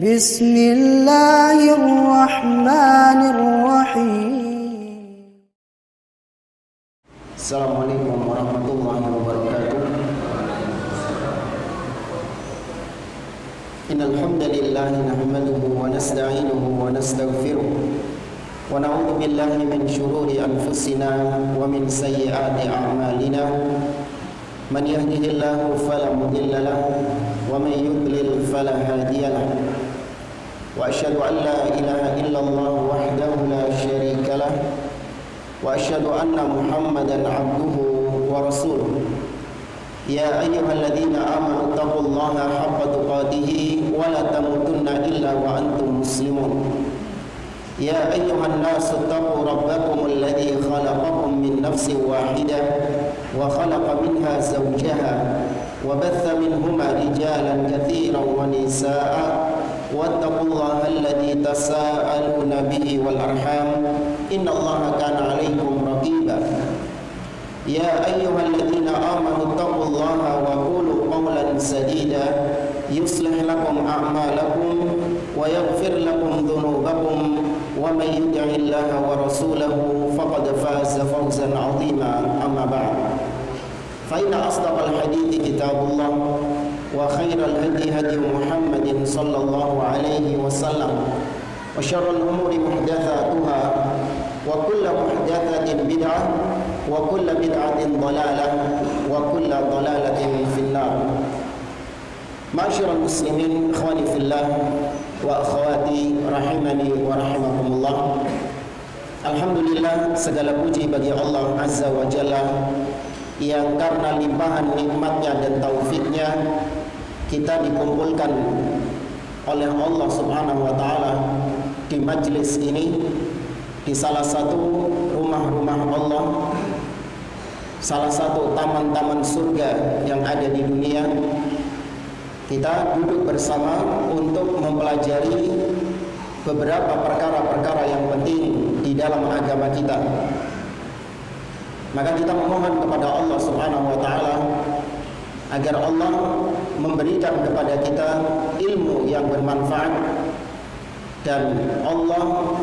بسم الله الرحمن الرحيم. السلام عليكم ورحمة الله وبركاته. إن الحمد لله نحمده ونستعينه ونستغفره ونعوذ بالله من شرور أنفسنا ومن سيئات أعمالنا. من يهده الله فلا مضل له ومن يضلل فلا هادي له. وأشهد أن لا إله إلا الله وحده لا شريك له وأشهد أن محمدا عبده ورسوله. يا أيها الذين آمنوا اتقوا الله حق تقاته ولا تموتن إلا وأنتم مسلمون. يا أيها الناس اتقوا ربكم الذي خلقكم من نفس واحدة وخلق منها زوجها وبث منهما رجالا كثيرا ونساء واتقوا الله الذي تساءلون به والأرحام إن الله كان عليكم رقيبا. يا أيها الذين آمنوا اتقوا الله وقولوا قولا سديدا يصلح لكم أعمالكم ويغفر لكم ذنوبكم ومن يطع الله ورسوله فقد فاز فوزا عظيما. أما بعد فإن أصدق الحديث كتاب الله وخير الهدي هدي محمد صلى الله عليه وسلم وشر الأمور محدثاتها وكل محدثة بدعة وكل بدعة ضلالة وكل ضلالة في النار. معاشر المسلمين إخواني في الله وأخواتي rahimani wa rahimakumullah. Alhamdulillah, segala puji bagi Allah Azza wa Jalla yang karena limpahan nikmatnya dan taufiknya kita dikumpulkan oleh Allah Subhanahu wa Ta'ala di majlis ini, di salah satu rumah-rumah Allah, salah satu taman-taman surga yang ada di dunia. Kita duduk bersama untuk mempelajari beberapa perkara-perkara yang penting di dalam agama kita. Maka kita memohon kepada Allah Subhanahu wa Ta'ala agar Allah memberikan kepada kita ilmu yang bermanfaat dan Allah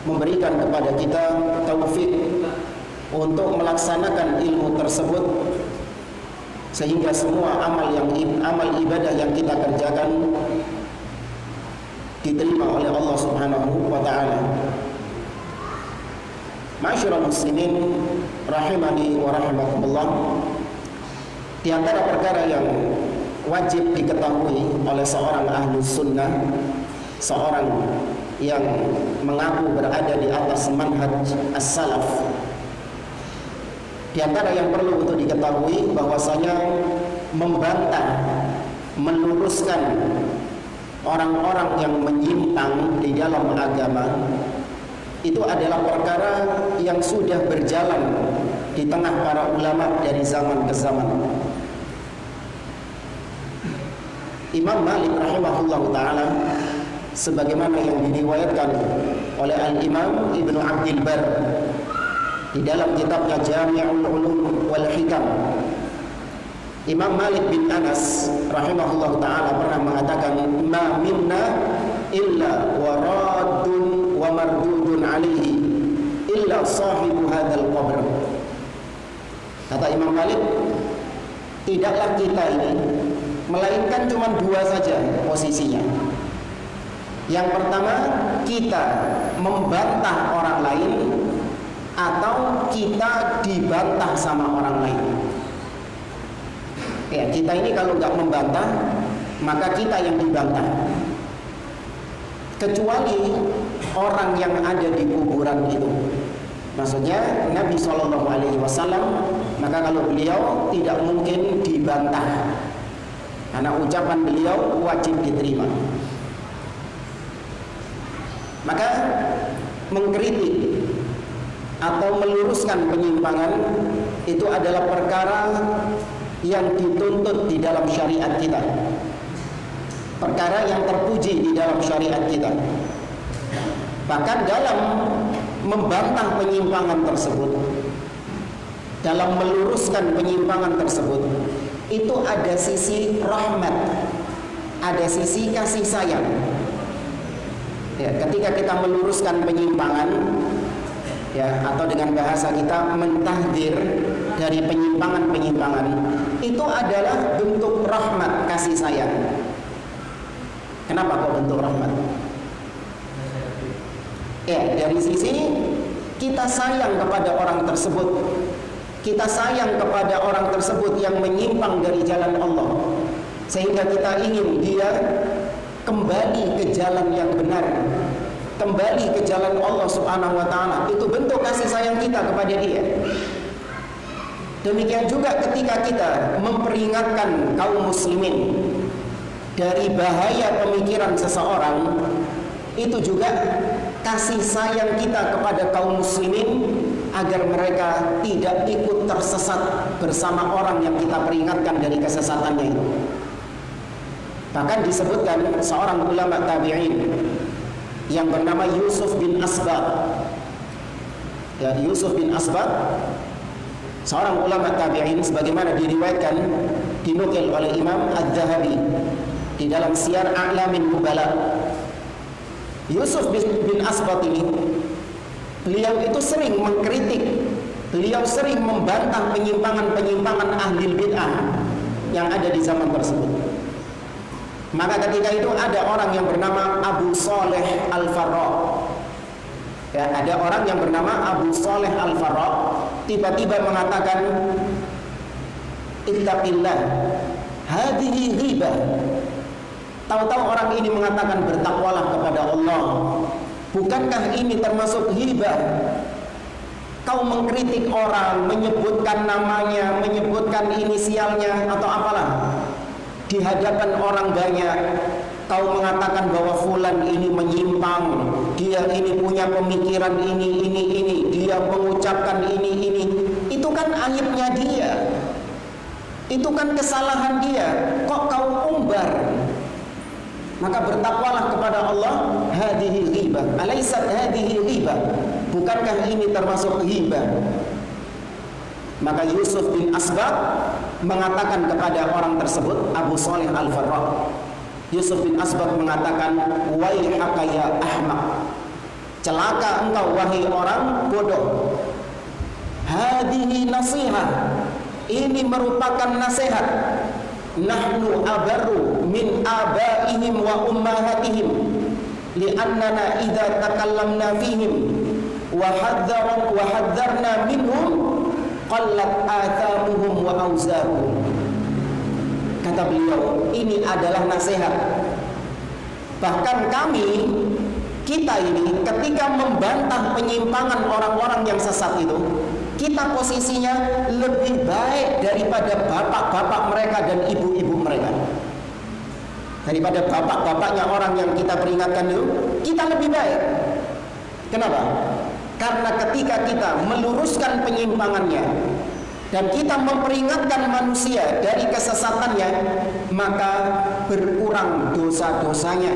memberikan kepada kita taufik untuk melaksanakan ilmu tersebut sehingga semua amal ibadah yang kita kerjakan diterima oleh Allah Subhanahu wa Ta'ala. Ma'asyiral muslimin rahimani wa rahimakumullah. Di antara perkara yang wajib diketahui oleh seorang ahlu sunnah, seorang yang mengaku berada di atas manhaj as-salaf, di antara yang perlu untuk diketahui bahwasanya membantah, meluruskan orang-orang yang menyimpang di dalam agama itu adalah perkara yang sudah berjalan di tengah para ulama dari zaman ke zaman. Imam Malik rahimahullah ta'ala, sebagaimana yang diriwayatkan oleh Al-Imam Ibnu Abdul Bar di dalam kitabnya Jami'ul Ulum wal Hikam, Imam Malik bin Anas rahimahullah ta'ala pernah mengatakan, ma minna illa waradun wa mardudun alaihi illa sahibu hadzal qabr. Kata Imam Malik, tidaklah kita ini melainkan cuma dua saja posisinya. Yang pertama, kita membantah orang lain atau kita dibantah sama orang lain. Ya, kita ini kalau nggak membantah, maka kita yang dibantah. Kecuali orang yang ada di kuburan itu, maksudnya Nabi SAW, maka kalau beliau tidak mungkin dibantah, karena ucapan beliau wajib diterima. Maka mengkritik atau meluruskan penyimpangan itu adalah perkara yang dituntut di dalam syariat kita, perkara yang terpuji di dalam syariat kita. Bahkan dalam membantah penyimpangan tersebut, dalam meluruskan penyimpangan tersebut itu ada sisi rahmat, ada sisi kasih sayang. Ya, ketika kita meluruskan penyimpangan, ya, atau dengan bahasa kita mentahdir dari penyimpangan-penyimpangan, itu adalah bentuk rahmat, kasih sayang. Kenapa kok bentuk rahmat? Ya, dari sisi kita sayang kepada orang tersebut, kita sayang kepada orang tersebut yang menyimpang dari jalan Allah, sehingga kita ingin dia kembali ke jalan yang benar, kembali ke jalan Allah Subhanahu wa ta'ala. Itu bentuk kasih sayang kita kepada dia. Demikian juga ketika kita memperingatkan kaum muslimin dari bahaya pemikiran seseorang, itu juga kasih sayang kita kepada kaum muslimin agar mereka tidak ikut tersesat bersama orang yang kita peringatkan dari kesesatannya itu. Bahkan disebutkan seorang ulama tabi'in yang bernama Yusuf bin Asbaq. Ya, Yusuf bin Asbaq, seorang ulama tabi'in, sebagaimana diriwayatkan, dinukil oleh Imam Adz-Dzahabi di dalam Siyar A'lamin Nubala. Yusuf bin Asbaq ini, beliau itu sering mengkritik, beliau sering membantah penyimpangan-penyimpangan ahli bid'ah yang ada di zaman tersebut. Maka ketika itu ada orang yang bernama Abu Saleh Al-Farra. Ya, ada orang yang bernama Abu Saleh Al-Farra tiba-tiba mengatakan, "Ittaqillah, hadhihi ghibah." Tahu-tahu orang ini mengatakan, bertakwalah kepada Allah. Bukankah ini termasuk ghibah? Kau mengkritik orang, menyebutkan namanya, menyebutkan inisialnya atau apalah di hadapan orang banyak. Kau mengatakan bahwa fulan ini menyimpang, dia ini punya pemikiran ini, dia mengucapkan ini. Itu kan aibnya dia, itu kan kesalahan dia, kok kau umbar? Maka bertakwalah kepada Allah. Hadhihi ghibah, alaysat hadhihi ghibah? Bukankah ini termasuk ghibah? Maka Yusuf bin Asbaq mengatakan kepada orang tersebut, Abu Saleh Al-Farra, Yusuf bin Asbaq mengatakan, "Waihaka ya ahmaq, celaka engkau wahai orang bodoh. Hadhihi nasihah, ini merupakan nasihat. Nahnu abaru min abaihim wa ummahatihim, li'annana idza takallamna fihim wa hadzarna minhum qallat athamuhum wa auzaruhum." Kata beliau, ini adalah nasihat. Bahkan kita ini ketika membantah penyimpangan orang-orang yang sesat itu, kita posisinya lebih baik daripada bapak-bapak mereka dan ibu-ibu mereka. Daripada bapak-bapaknya orang yang kita peringatkan itu, kita lebih baik. Kenapa? Karena ketika kita meluruskan penyimpangannya dan kita memperingatkan manusia dari kesesatannya, maka berkurang dosa-dosanya.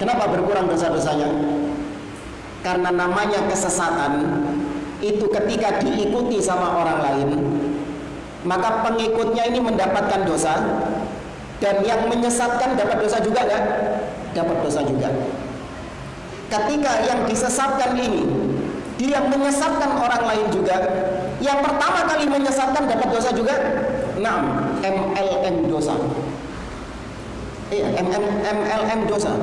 Kenapa berkurang dosa-dosanya? Karena namanya kesesatan itu ketika diikuti sama orang lain, maka pengikutnya ini mendapatkan dosa, dan yang menyesatkan dapat dosa juga nggak? Dapat dosa juga. Ketika yang disesatkan ini dia menyesatkan orang lain juga, yang pertama kali menyesatkan dapat dosa juga. Nah, MLM dosa. Iya, MLM dosa.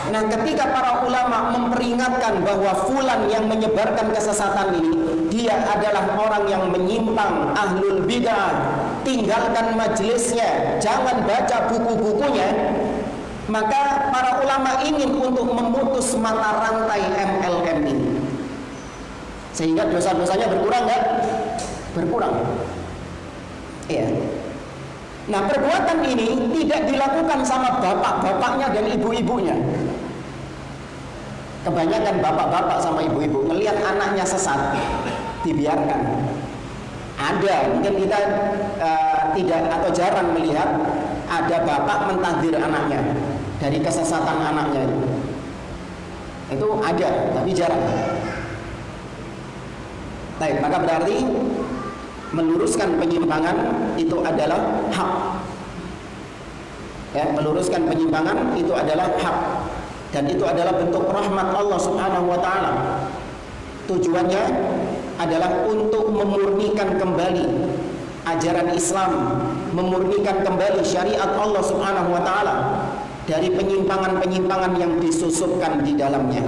Nah, ketika para ulama memperingatkan bahwa fulan yang menyebarkan kesesatan ini, dia adalah orang yang menyimpang, ahlul bid'ah, tinggalkan majelisnya, jangan baca buku-bukunya, maka para ulama ingin untuk memutus mata rantai MLM ini, sehingga dosa-dosanya berkurang nggak? Berkurang. Iya. Nah, perbuatan ini tidak dilakukan sama bapak-bapaknya dan ibu-ibunya. Kebanyakan bapak-bapak sama ibu-ibu melihat anaknya sesat, dibiarkan. Ada, mungkin kita tidak atau jarang melihat ada bapak mentahdir anaknya dari kesesatan anaknya itu ada, tapi jarang. Baik, maka berarti meluruskan penyimpangan itu adalah hak. Ya, meluruskan penyimpangan itu adalah hak, dan itu adalah bentuk rahmat Allah Subhanahu wa taala. Tujuannya adalah untuk memurnikan kembali ajaran Islam, memurnikan kembali syariat Allah Subhanahu wa taala dari penyimpangan-penyimpangan yang disusupkan di dalamnya.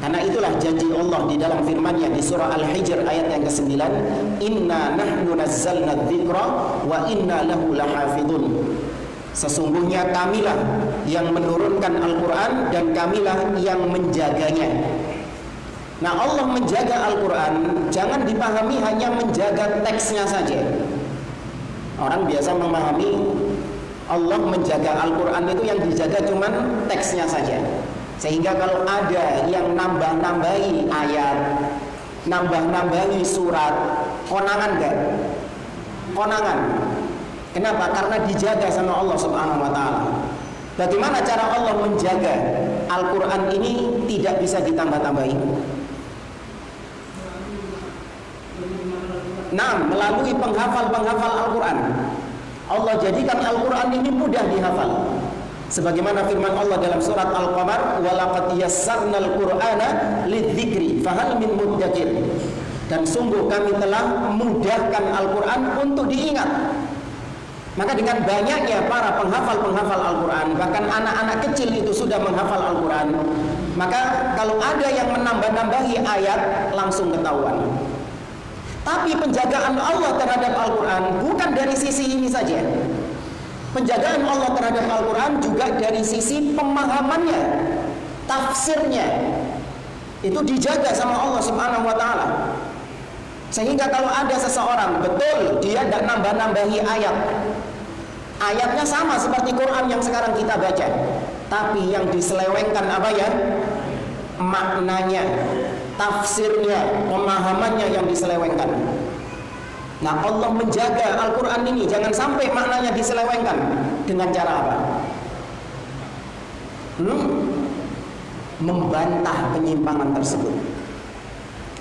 Karena itulah janji Allah di dalam firman-Nya di surah Al-Hijr ayat yang ke-9, "Inna nahnu nazzalna dzikra wa inna lahu lahafidun." Sesungguhnya kamilah yang menurunkan Al-Quran dan kamilah yang menjaganya. Nah, Allah menjaga Al-Quran jangan dipahami hanya menjaga teksnya saja. Orang biasa memahami Allah menjaga Al-Quran itu yang dijaga cuman teksnya saja. Sehingga kalau ada yang nambah-nambahi ayat, nambah-nambahi surat, konangan enggak? Konangan. Kenapa? Karena dijaga sama Allah Subhanahu wa taala. Bagaimana cara Allah menjaga Al-Quran ini tidak bisa ditambah-tambahi? Nah, melalui penghafal-penghafal Al-Quran. Allah jadikan Al-Quran ini mudah dihafal. Sebagaimana firman Allah dalam surat Al-Qamar, "Walaqad yassarnal Qur'ana lidzikri fahal min muddakir." Dan sungguh kami telah mudahkan Al-Quran untuk diingat. Maka dengan banyaknya para penghafal-penghafal Al-Quran, bahkan anak-anak kecil itu sudah menghafal Al-Quran, maka kalau ada yang menambah-nambahi ayat langsung ketahuan. Tapi penjagaan Allah terhadap Al-Quran bukan dari sisi ini saja. Penjagaan Allah terhadap Al-Quran juga dari sisi pemahamannya, tafsirnya. Itu dijaga sama Allah Subhanahu wa taala. Sehingga kalau ada seseorang, betul dia tidak nambah-nambahi ayat, ayatnya sama seperti Quran yang sekarang kita baca, tapi yang diselewengkan apa ya? Maknanya, tafsirnya, pemahamannya yang diselewengkan. Nah, Allah menjaga Al-Quran ini jangan sampai maknanya diselewengkan. Dengan cara apa? Membantah penyimpangan tersebut.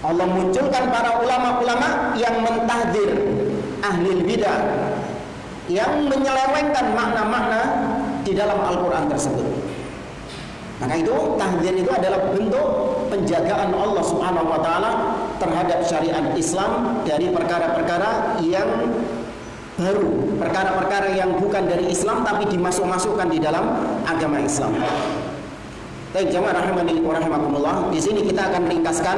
Allah munculkan para ulama-ulama yang mentahdzir ahli bidah, yang menyelewengkan makna-makna di dalam Al-Quran tersebut. Maka itu tahdzir itu adalah bentuk penjagaan Allah Subhanahu wa taala terhadap syariat Islam dari perkara-perkara yang baru, perkara-perkara yang bukan dari Islam tapi dimasuk-masukkan di dalam agama Islam. Baik jemaah rahimani wa rahimakumullah, di sini kita akan ringkaskan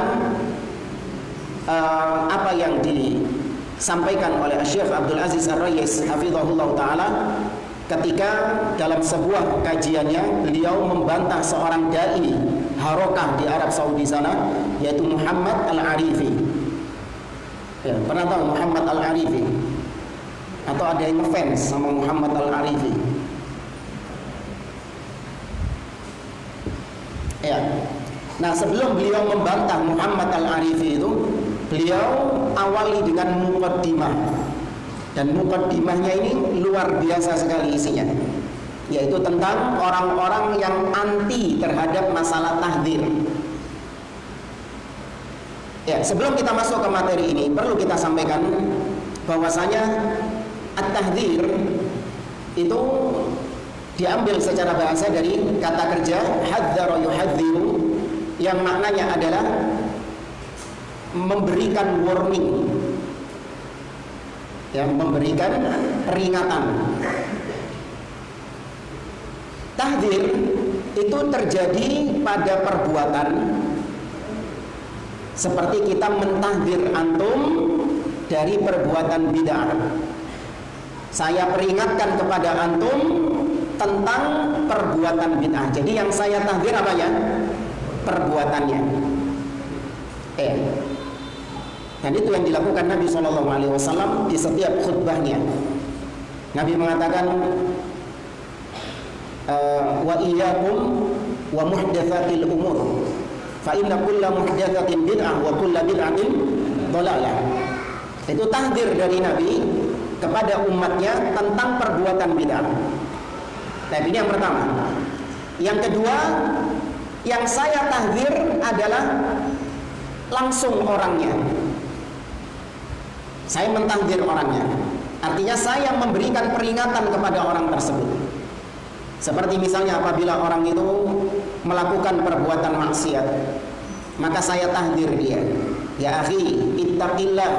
apa yang disampaikan oleh Syekh Abdul Aziz Ar-Rayis hafizahullah taala ketika dalam sebuah kajiannya beliau membantah seorang dai harokah di Arab Saudi sana, yaitu Muhammad Al-Arifi. Ya, pernah tahu Muhammad Al-Arifi? Atau ada yang ngefans sama Muhammad Al-Arifi? Ya. Nah, sebelum beliau membantah Muhammad Al-Arifi itu, beliau awali dengan muqaddimah. Dan muqaddimahnya ini luar biasa sekali isinya, yaitu tentang orang-orang yang anti terhadap masalah tahdzir. Ya, sebelum kita masuk ke materi ini, perlu kita sampaikan bahwasanya at-tahdzir itu diambil secara bahasa dari kata kerja hadzara yuhadziru, yang maknanya adalah memberikan warning, yang memberikan peringatan. Tahdzir itu terjadi pada perbuatan seperti kita mentahdzir antum dari perbuatan bid'ah. Saya peringatkan kepada antum tentang perbuatan bid'ah. Jadi yang saya tahdzir apa ya? Perbuatannya. Dan itu yang dilakukan Nabi SAW di setiap khutbahnya. Nabi mengatakan, wa iyyakum wa muhdatsatil umur, fa inna kulla muhdatsatin bid'ah wa kulla bid'atin dhalalah. Itu tahdzir dari Nabi kepada umatnya tentang perbuatan bid'ah. Nah, ini yang pertama. Yang kedua, yang saya tahdzir adalah langsung orangnya. Saya mentahdir orangnya. Artinya saya memberikan peringatan kepada orang tersebut. Seperti misalnya apabila orang itu melakukan perbuatan maksiat, maka saya tahdir dia. Ya akhi, ittaqillah,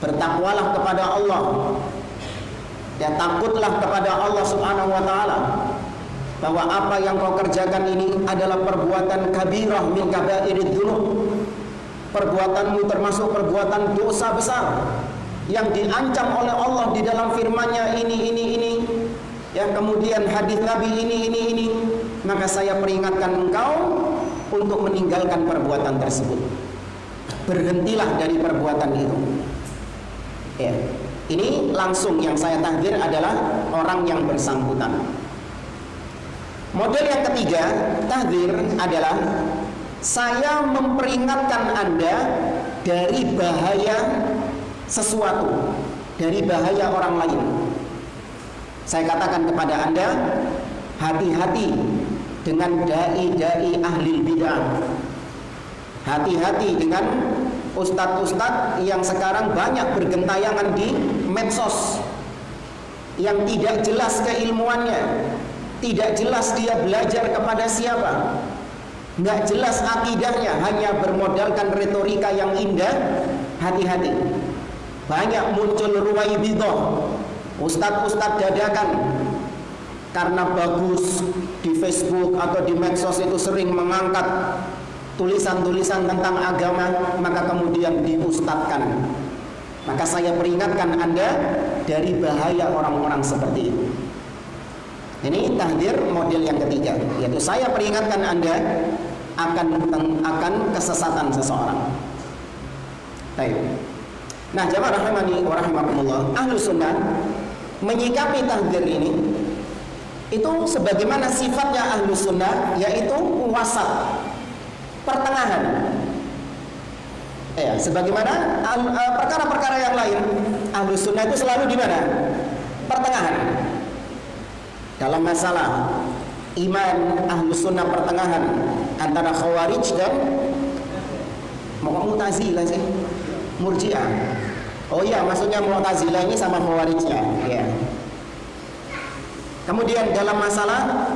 bertakwalah kepada Allah. Ya, takutlah kepada Allah Subhanahu wa taala, bahwa apa yang kau kerjakan ini adalah perbuatan kabirah min kabairid dzunub. Perbuatanmu termasuk perbuatan dosa besar yang diancam oleh Allah di dalam firman-Nya ini. Ya, kemudian hadis Nabi ini. Maka saya peringatkan engkau untuk meninggalkan perbuatan tersebut. Berhentilah dari perbuatan itu. Ya. Ini langsung yang saya tahdir adalah orang yang bersangkutan. Model yang ketiga, tahdir adalah saya memperingatkan Anda dari bahaya sesuatu, dari bahaya orang lain. Saya katakan kepada Anda, hati-hati dengan dai-dai ahli bid'ah. Hati-hati dengan ustadz-ustadz yang sekarang banyak bergentayangan di medsos, yang tidak jelas keilmuannya, tidak jelas dia belajar kepada siapa, nggak jelas akidahnya, hanya bermodalkan retorika yang indah. Hati-hati, banyak muncul ruwaibidah, ustadz-ustadz dadakan, karena bagus di Facebook atau di medsos itu sering mengangkat tulisan-tulisan tentang agama, maka kemudian diustadkan. Maka saya peringatkan Anda dari bahaya orang-orang seperti itu. Ini tahdir model yang ketiga, yaitu saya peringatkan Anda akan kesesatan seseorang. Baik. Nah, jamaah rahimani wa rahimakumullah, ahlu sunnah menyikapi tahdir ini itu sebagaimana sifatnya ahlu sunnah, yaitu wasat, pertengahan. Ya, sebagaimana perkara-perkara yang lain, ahlu sunnah itu selalu di mana? Pertengahan. Dalam masalah iman, ahlu sunnah pertengahan antara khawarij dan mu'tazilah sih, murji'ah. Oh iya, maksudnya mu'tazilah ini sama khawarijnya. Ya. Kemudian dalam masalah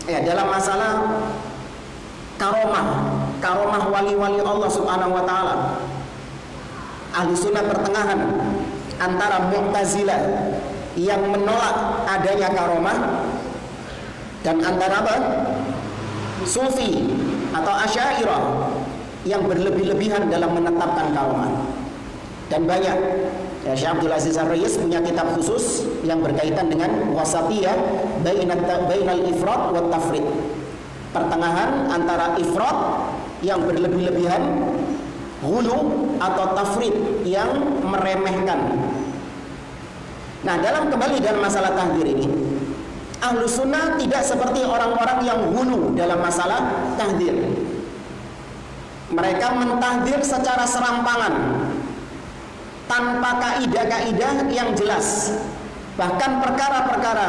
dalam masalah karomah wali-wali Allah Subhanahu wa taala, ahlu sunnah pertengahan antara mu'tazilah yang menolak adanya karomah dan antara apa? Sufi atau Asy'ariyah yang berlebih-lebihan dalam menetapkan karomah. Dan banyak, ya, Syekh Abdul Aziz Ar-Rayis punya kitab khusus yang berkaitan dengan wasatiyah bainal ifrat wa tafrid, pertengahan antara ifrat yang berlebih-lebihan, ghulu atau tafrid yang meremehkan. Nah, kembali dalam masalah tahdir ini, ahlu sunnah tidak seperti orang-orang yang ghulu dalam masalah tahdir. Mereka mentahdir secara serampangan, tanpa kaidah-kaidah yang jelas. Bahkan perkara-perkara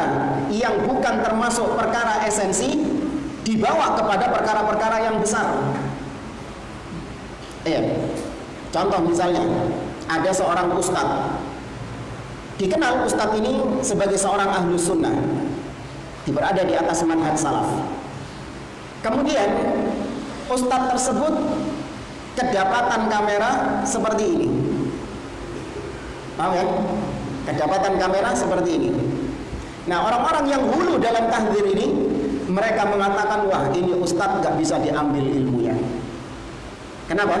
yang bukan termasuk perkara esensi dibawa kepada perkara-perkara yang besar. Contoh misalnya, ada seorang ustadz, dikenal ustadz ini sebagai seorang ahlu sunnah, berada di atas manhaj salaf. Kemudian ustadz tersebut kedapatan kamera seperti ini. Paham ya? Kedapatan kamera seperti ini. Nah, orang-orang yang hulu dalam tahdir ini, mereka mengatakan, wah, ini ustadz gak bisa diambil ilmunya. Kenapa?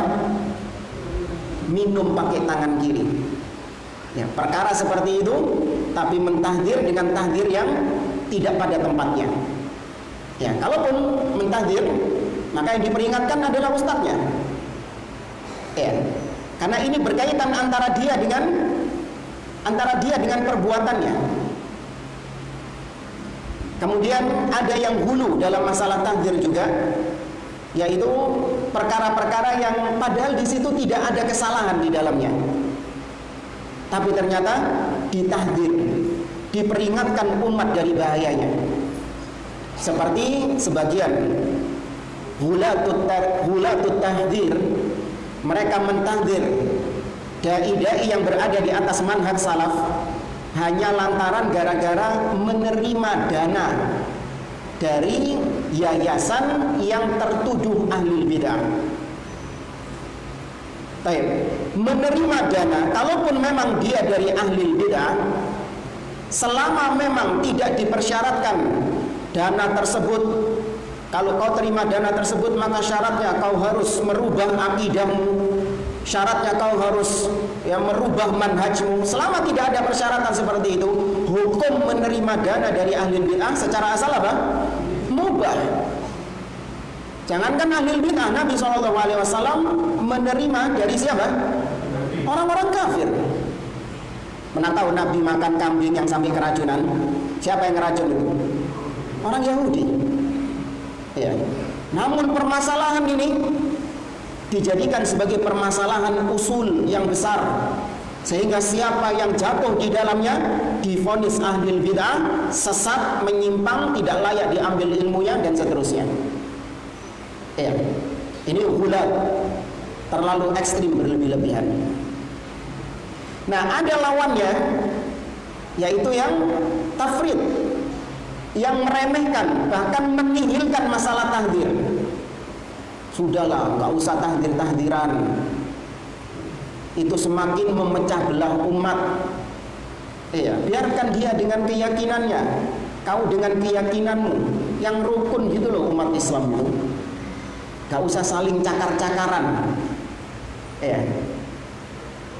Minum pakai tangan kiri. Ya, perkara seperti itu, tapi mentahdir dengan tahdir yang tidak pada tempatnya. Ya, kalaupun mentahdir, maka yang diperingatkan adalah ustadznya. Ya, karena ini berkaitan antara dia dengan perbuatannya. Kemudian ada yang hulu dalam masalah tahdir juga, yaitu perkara-perkara yang padahal di situ tidak ada kesalahan di dalamnya, tapi ternyata ditahdir, diperingatkan umat dari bahayanya. Seperti sebagian hulatut tahdzir, mereka mentahdzir dai-dai yang berada di atas manhaj salaf hanya lantaran gara-gara menerima dana dari yayasan yang tertuduh ahli bid'ah. Baik, menerima dana, kalaupun memang dia dari ahli bid'ah, selama memang tidak dipersyaratkan dana tersebut, kalau kau terima dana tersebut maka syaratnya kau harus merubah akidahmu, syaratnya kau harus merubah manhajmu. Selama tidak ada persyaratan seperti itu, hukum menerima dana dari ahli bid'ah secara asal apa? Mubah. Jangankan ahli bid'ah, Nabi SAW menerima dari siapa? Orang-orang kafir. Mana tahu Nabi makan kambing yang sampai keracunan? Siapa yang ngeracun itu? Orang Yahudi. Ya. Namun permasalahan ini dijadikan sebagai permasalahan usul yang besar, sehingga siapa yang jatuh di dalamnya divonis ahli bid'ah, sesat, menyimpang, tidak layak diambil ilmunya dan seterusnya. Ya, ini hulat, terlalu ekstrim, berlebih-lebihan. Nah, ada lawannya, yaitu yang tafrid, yang meremehkan, bahkan menihilkan masalah tahdzir. Sudahlah, nggak usah tahdzir-tahdziran, itu semakin memecah belah umat. Ya, biarkan dia dengan keyakinannya, kau dengan keyakinanmu, yang rukun gitu loh umat Islam itu. Gak usah saling cakar-cakaran. Ya.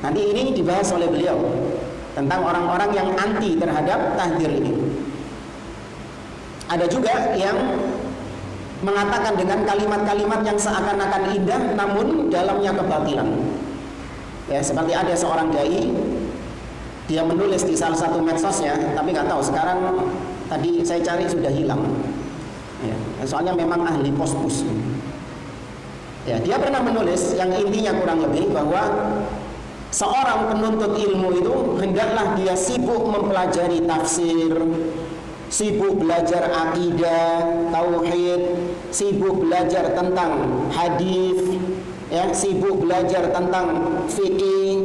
Nanti ini dibahas oleh beliau tentang orang-orang yang anti terhadap tahdzir ini. Ada juga yang mengatakan dengan kalimat-kalimat yang seakan-akan indah namun dalamnya kebatilan. Ya, seperti ada seorang dai, dia menulis di salah satu medsosnya, tapi nggak tahu sekarang, tadi saya cari sudah hilang. Ya, soalnya memang ahli pos-pus. Ya, dia pernah menulis yang intinya kurang lebih bahwa seorang penuntut ilmu itu hendaklah dia sibuk mempelajari tafsir, sibuk belajar akidah, tauhid, sibuk belajar tentang hadis, ya, sibuk belajar tentang fikih.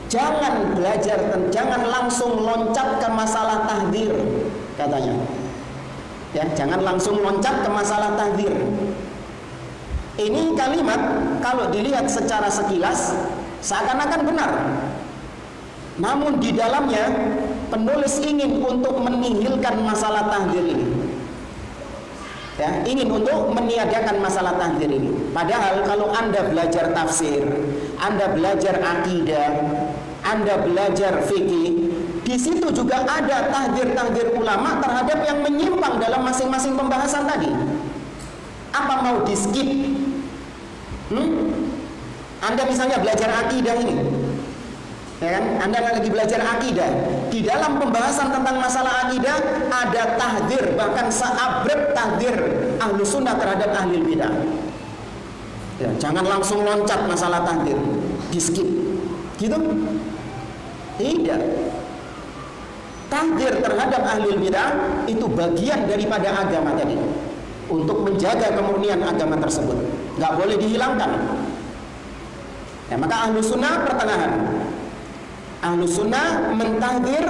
Jangan langsung loncat ke masalah tahdzir, katanya. Ya, jangan langsung loncat ke masalah tahdzir. Ini kalimat kalau dilihat secara sekilas seakan-akan benar, namun di dalamnya penulis ingin untuk menihilkan masalah tahdzir ini. Ya, ingin untuk meniadakan masalah tahdzir ini. Padahal kalau Anda belajar tafsir, Anda belajar akidah, Anda belajar fikih, di situ juga ada tahdzir-tahdzir ulama terhadap yang menyimpang dalam masing-masing pembahasan tadi. Apa mau di skip? Anda misalnya belajar akidah ini, ya kan? Anda lagi belajar akidah, di dalam pembahasan tentang masalah akidah ada tahdzir, bahkan seabrek tahdzir ahlu sunnah terhadap ahli bidah. Ya, jangan langsung loncat masalah tahdzir, di skip, gitu? Tidak. Tahdzir terhadap ahli bidah itu bagian daripada agama tadi, untuk menjaga kemurnian agama tersebut, nggak boleh dihilangkan. Ya, maka ahlu sunnah pertengahan. Ahlu sunnah mentahdzir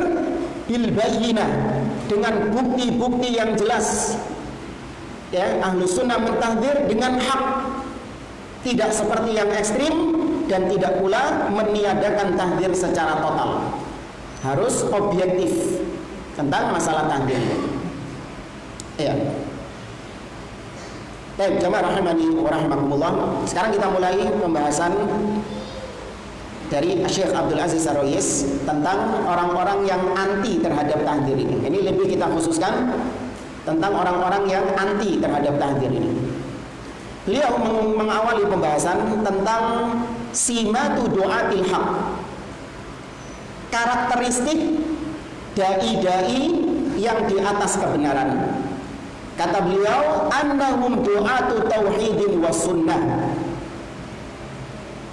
bil bayyinah, dengan bukti-bukti yang jelas. Ya, ahlu sunnah mentahdzir dengan hak, tidak seperti yang ekstrim dan tidak pula meniadakan tahdzir secara total. Harus objektif tentang masalah tahdzir. Ya. Baik, jamaah rahimani wa rahimakumullah. Sekarang kita mulai pembahasan dari Syekh Abdul Aziz Ar-Ruwais tentang orang-orang yang anti terhadap tahdzir ini. Ini lebih kita khususkan tentang orang-orang yang anti terhadap tahdzir ini. Beliau mengawali pembahasan tentang simatu du'atil haq, karakteristik dai-dai yang di atas kebenaran. Kata beliau, annahum du'atu tauhidin was sunnah.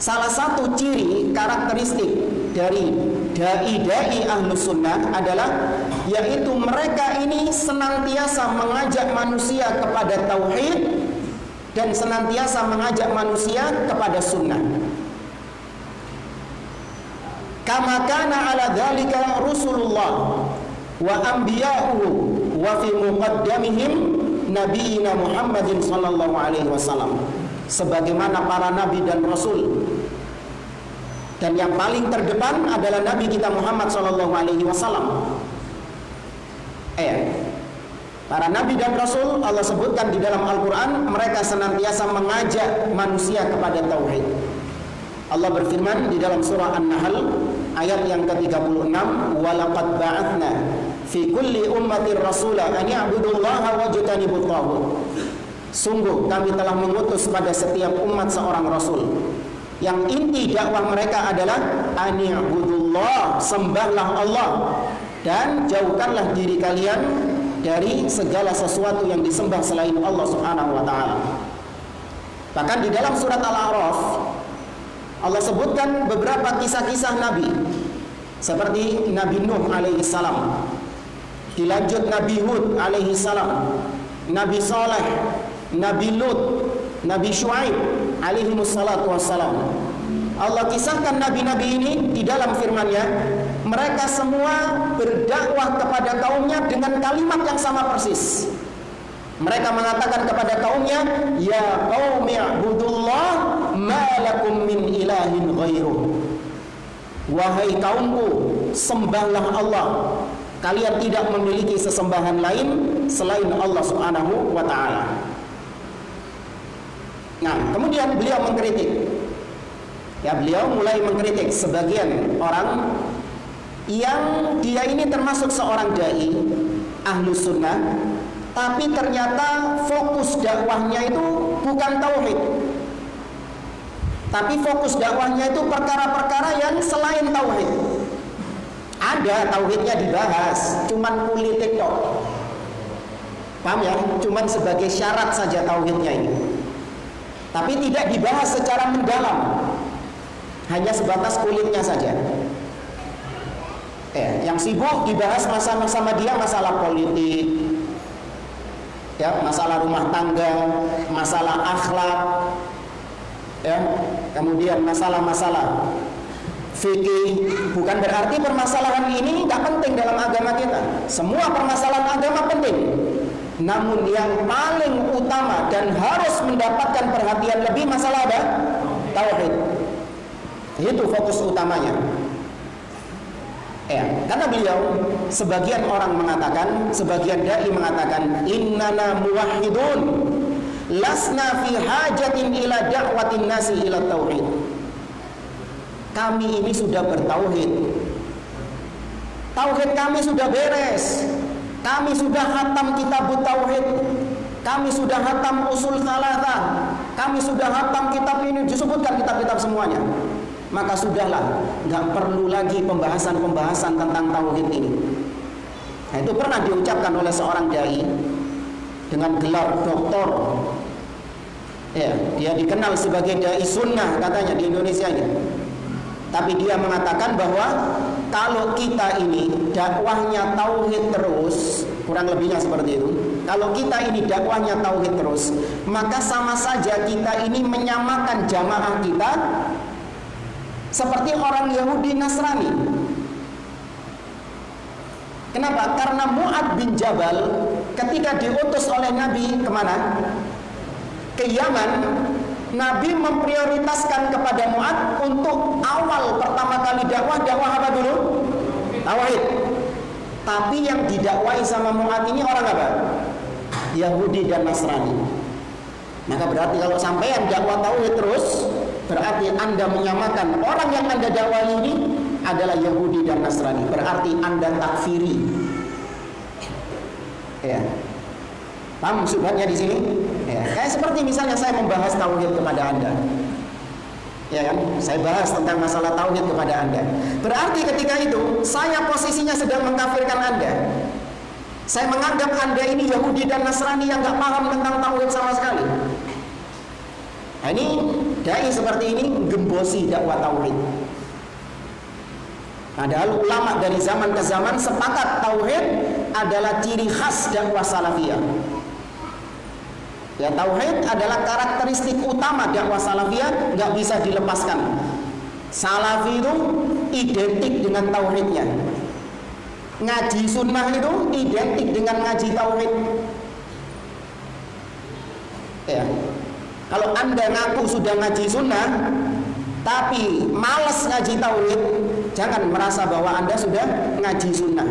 Salah satu ciri karakteristik dari dai-dai ahlus sunnah adalah yaitu mereka ini senantiasa mengajak manusia kepada tauhid dan senantiasa mengajak manusia kepada sunnah. Kama kana ala dzalika Rasulullah wa anbiya'uhu wa fi muqaddamihim nabiyina Muhammadin sallallahu alaihi wasallam. Sebagaimana para nabi dan rasul, dan yang paling terdepan adalah nabi kita Muhammad sallallahu alaihi wasallam. Para nabi dan rasul Allah sebutkan di dalam Al-Qur'an, mereka senantiasa mengajak manusia kepada tauhid. Allah berfirman di dalam surah An-Nahl ayat yang ke-36, walaqad ba'atsna fi kulli ummatin rasula an ya'budullaha wajtanibut taghut. Sungguh kami telah mengutus pada setiap umat seorang rasul yang inti dakwah mereka adalah an ya'budullah, sembahlah Allah dan jauhkanlah diri kalian dari segala sesuatu yang disembah selain Allah Subhanahu wa taala. Bahkan di dalam surat Al-A'raf Allah sebutkan beberapa kisah-kisah Nabi, seperti Nabi Nuh alaihi salam, dilanjut Nabi Hud alaihi salam, Nabi Saleh, Nabi Lut, Nabi Syuaib alaihi wassalatu wassalam. Allah kisahkan nabi-nabi ini di dalam firman-Nya, mereka semua berdakwah kepada kaumnya dengan kalimat yang sama persis. Mereka mengatakan kepada kaumnya, ya qaumi i'budullah ma lakum min ilahin ghairuh. Wahai kaumku, sembahlah Allah. Kalian tidak memiliki sesembahan lain selain Allah Subhanahu wa taala. Nah, kemudian beliau mengkritik. Beliau mulai mengkritik sebagian orang yang dia ini termasuk seorang dai ahlu sunnah, tapi ternyata fokus dakwahnya itu bukan tauhid, tapi fokus dakwahnya itu perkara-perkara yang selain tauhid. Ada tauhidnya dibahas, cuman politik tok. Paham ya? Cuman sebagai syarat saja tauhidnya ini, tapi tidak dibahas secara mendalam, hanya sebatas kulitnya saja. Yang sibuk dibahas sama dia masalah politik, masalah rumah tangga, masalah akhlak, kemudian masalah-masalah fikih. Bukan berarti permasalahan ini nggak penting dalam agama kita. Semua permasalahan agama penting, namun yang paling utama dan harus mendapatkan perhatian lebih masalah apa? Tauhid. Itu fokus utamanya. Karena beliau, sebagian orang mengatakan, sebagian dai mengatakan, innana muwahhidun lasna fi hajatin ila da'watin nasi ila tauhid. Kami ini sudah bertauhid, tauhid kami sudah beres, kami sudah khatam kitab tauhid, kami sudah khatam usul tsalatsa, kami sudah khatam kitab ini, disebutkan kitab-kitab semuanya. Maka sudahlah, nggak perlu lagi pembahasan tentang tauhid ini. Nah, itu pernah diucapkan oleh seorang dai dengan gelar doktor. Dia dikenal sebagai dai sunnah katanya di Indonesia ini. Tapi dia mengatakan bahwa kalau kita ini dakwahnya tauhid terus, kurang lebihnya seperti itu. Kalau kita ini dakwahnya tauhid terus, maka sama saja kita ini menyamakan jamaah kita seperti orang Yahudi Nasrani. Kenapa? Karena Mu'ad bin Jabal ketika diutus oleh Nabi kemana? Ke Yaman. Nabi memprioritaskan kepada Mu'ad untuk awal pertama kali dakwah apa dulu? Tauhid. Tapi yang didakwai sama Mu'ad ini orang apa? Yahudi dan Nasrani. Maka berarti kalau sampean dakwah tauhid terus, berarti Anda menyamakan orang yang Anda dakwai ini adalah Yahudi dan Nasrani. Berarti Anda takfiri. Paham subhannya di sini? Kayak seperti misalnya saya membahas tauhid kepada Anda. Saya bahas tentang masalah tauhid kepada Anda. Berarti ketika itu saya posisinya sedang mengkafirkan Anda. Saya menganggap Anda ini Yahudi dan Nasrani yang gak paham tentang tauhid sama sekali. Nah, ini dai seperti ini gembosi dakwah tauhid. Padahal ulama dari zaman ke zaman sepakat tauhid adalah ciri khas dakwah salafiyah. Ya, tauhid adalah karakteristik utama dakwah salafiyah, nggak bisa dilepaskan. Salafi itu identik dengan tauhidnya. Ngaji sunnah itu identik dengan ngaji tauhid. Ya, kalau Anda ngaku sudah ngaji sunnah tapi malas ngaji tauhid, jangan merasa bahwa Anda sudah ngaji sunnah.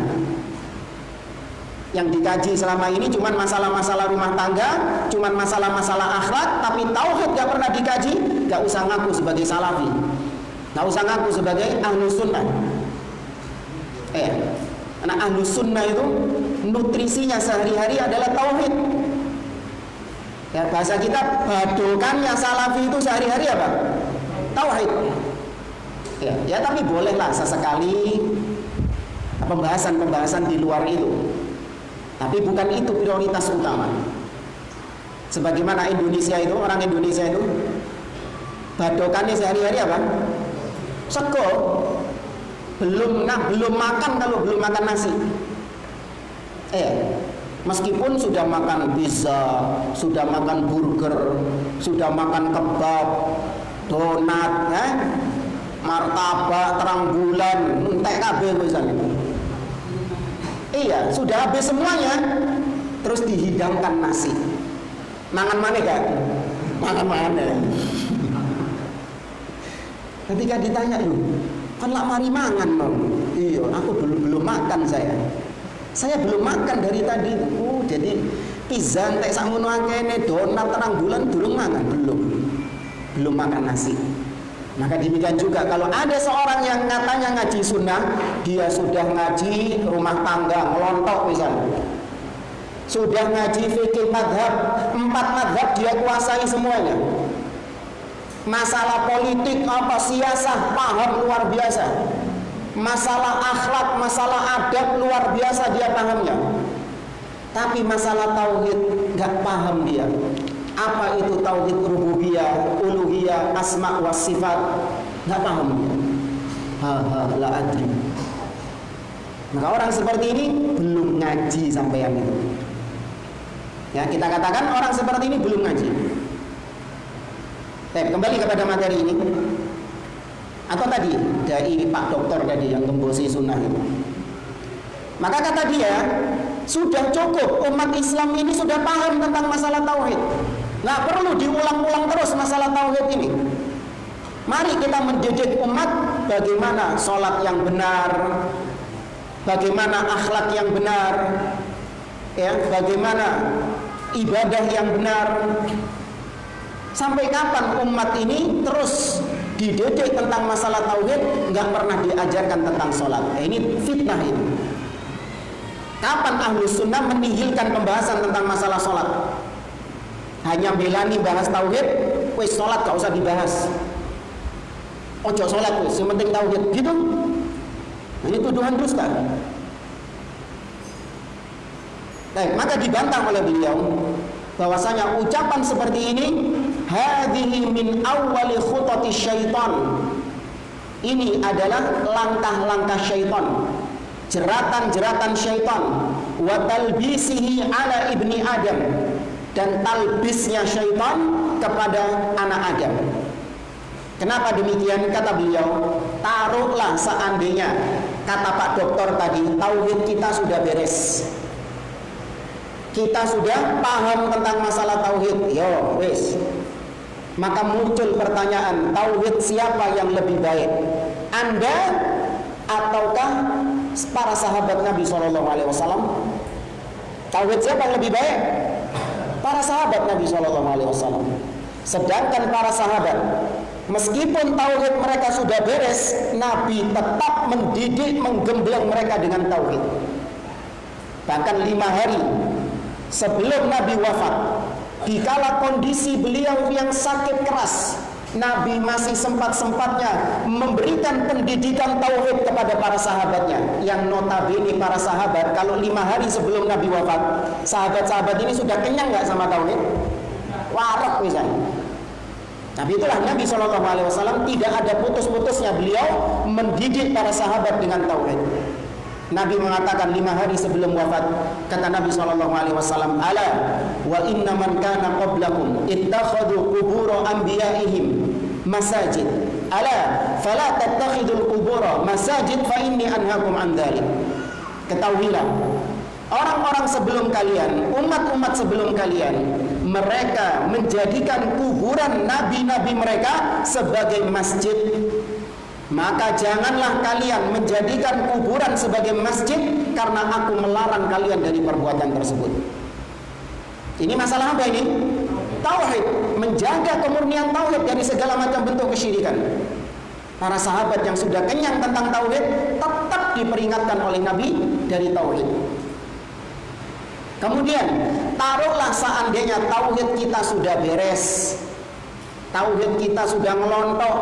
Yang dikaji selama ini cuma masalah-masalah rumah tangga, cuma masalah-masalah akhlak, tapi tauhid gak pernah dikaji. Gak usah ngaku sebagai salafi, gak usah ngaku sebagai ahlus sunnah. Karena ahlus sunnah itu nutrisinya sehari-hari adalah tauhid. Ya, bahasa kita badokannya salafi itu sehari-hari apa? Tauhid. Ya, tapi bolehlah sesekali pembahasan-pembahasan di luar itu. Tapi bukan itu prioritas utama. Sebagaimana Indonesia itu, orang Indonesia itu badokannya sehari-hari apa? Sego. Belum makan kalau belum makan nasi. Meskipun sudah makan pizza, sudah makan burger, sudah makan kebab, donat, martabak, terang bulan, entek kabeh misalnya. Iya, sudah habis semuanya, terus dihidangkan nasi. Mangan mana kan? Mangan mana? Ketika ditanya lu, kan lak mari mangan non? Iya, aku belum makan saya. Saya belum makan dari tadi. Oh, jadi pizza entek sakmono akene, donat terang bulan durung mangan, belum makan nasi. Maka demikian juga kalau ada seorang yang katanya ngaji sunnah, dia sudah ngaji rumah tangga, ngelontok misalnya, sudah ngaji fikih madhab, 4 madhab dia kuasai semuanya. Masalah politik apa siasah paham luar biasa, masalah akhlak, masalah adab luar biasa dia pahamnya. Tapi masalah tauhid nggak paham dia. Apa itu tauhid rububiyah, uluhiyah, asma wa sifat, nggak paham dia. La adri. Maka orang seperti ini belum ngaji sampai yang itu. Ya, kita katakan orang seperti ini belum ngaji. Kembali kepada materi ini. Atau tadi dari Pak Dokter tadi yang gembosi sunnah itu. Maka kata dia, sudah cukup umat Islam ini sudah paham tentang masalah tauhid. Nggak perlu diulang-ulang terus masalah tauhid ini. Mari kita mendidik umat bagaimana sholat yang benar, bagaimana akhlak yang benar, ya, bagaimana ibadah yang benar. Sampai kapan umat ini terus dididik tentang masalah tauhid, nggak pernah diajarkan tentang sholat? Ini fitnah ini. Kapan Ahlus Sunnah menihilkan pembahasan tentang masalah sholat? Hanya belani bahas tauhid, wis sholat gak usah dibahas. Ojo sholat wis, yang penting tauhid, gitu. Ini tuduhan dusta. Baik, maka dibantah oleh beliau bahwasanya ucapan seperti ini, hadhihi min awwali khutati syaitan. Ini adalah langkah-langkah syaitan, jeratan-jeratan syaitan, wa talbisihi ala ibni Adam, dan talbisnya syaitan kepada anak Adam. Kenapa demikian? Kata beliau, taruhlah seandainya, kata Pak Dokter tadi, tauhid kita sudah beres, kita sudah paham tentang masalah tauhid, yo wis. Maka muncul pertanyaan, tauhid siapa yang lebih baik, Anda ataukah para sahabat Nabi SAW? Tauhid siapa yang lebih baik? Para sahabat Nabi SAW. Sedangkan para sahabat, meskipun tauhid mereka sudah beres, Nabi tetap mendidik, menggembleng mereka dengan tauhid. Bahkan 5 hari sebelum Nabi wafat, dikala kondisi beliau yang sakit keras, Nabi masih sempat-sempatnya memberikan pendidikan tauhid kepada para sahabatnya. Yang notabene para sahabat, kalau 5 hari sebelum Nabi wafat, sahabat-sahabat ini sudah kenyang nggak sama tauhid? Warak misalnya. Tapi itulah Nabi SAW tidak ada putus-putusnya beliau mendidik para sahabat dengan tauhid. Nabi mengatakan 5 hari sebelum wafat, kata Nabi SAW, ala wa inna man kana qablakum ittakhadhu qubur anbiya'ihim masajid, ala fala tattakhidul qubur masajid fa inni anhaakum an dzalik. Ketahuilah, orang-orang sebelum kalian, umat-umat sebelum kalian, mereka menjadikan kuburan nabi-nabi mereka sebagai masjid. Maka janganlah kalian menjadikan kuburan sebagai masjid, karena aku melarang kalian dari perbuatan tersebut. Ini masalah apa ini? Tauhid, menjaga kemurnian tauhid dari segala macam bentuk kesyirikan. Para sahabat yang sudah kenyang tentang tauhid tetap diperingatkan oleh Nabi dari tauhid. Kemudian, taruhlah seandainya tauhid kita sudah beres, tauhid kita sudah ngelontok.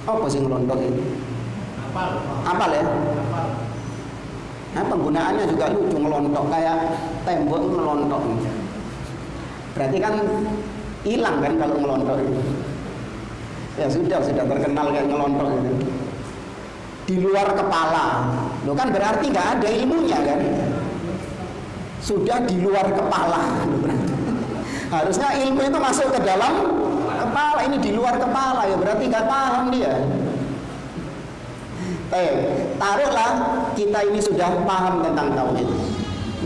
Apa sih ngelontok ini? Apal ya? Nah, penggunaannya juga lucu, ngelontok kayak tembok ngelontok. Berarti kan hilang kan kalau ngelontok itu. Ya sudah terkenal kayak ngelontok itu. Di luar kepala. Loh kan berarti nggak ada ilmunya kan? Sudah di luar kepala. Harusnya ilmu itu masuk ke dalam kepala, ini di luar kepala, ya berarti nggak paham dia. Taruhlah kita ini sudah paham tentang tauhid,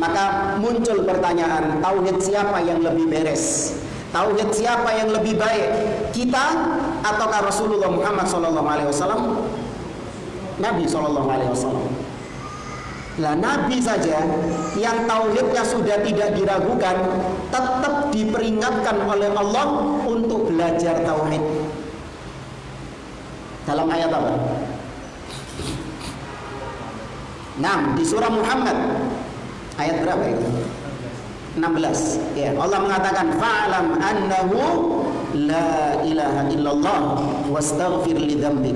maka muncul pertanyaan, tauhid siapa yang lebih beres? Tauhid siapa yang lebih baik? Kita ataukah Rasulullah Muhammad SAW? Nabi SAW. Lah Nabi saja yang tauhidnya sudah tidak diragukan, tetap diperingatkan oleh Allah untuk belajar tauhid. Dalam ayat apa? Nah, di surah Muhammad ayat berapa itu? 16. Ya, Allah mengatakan fa'lam annahu la ilaha illallah wastaghfir li dzambik.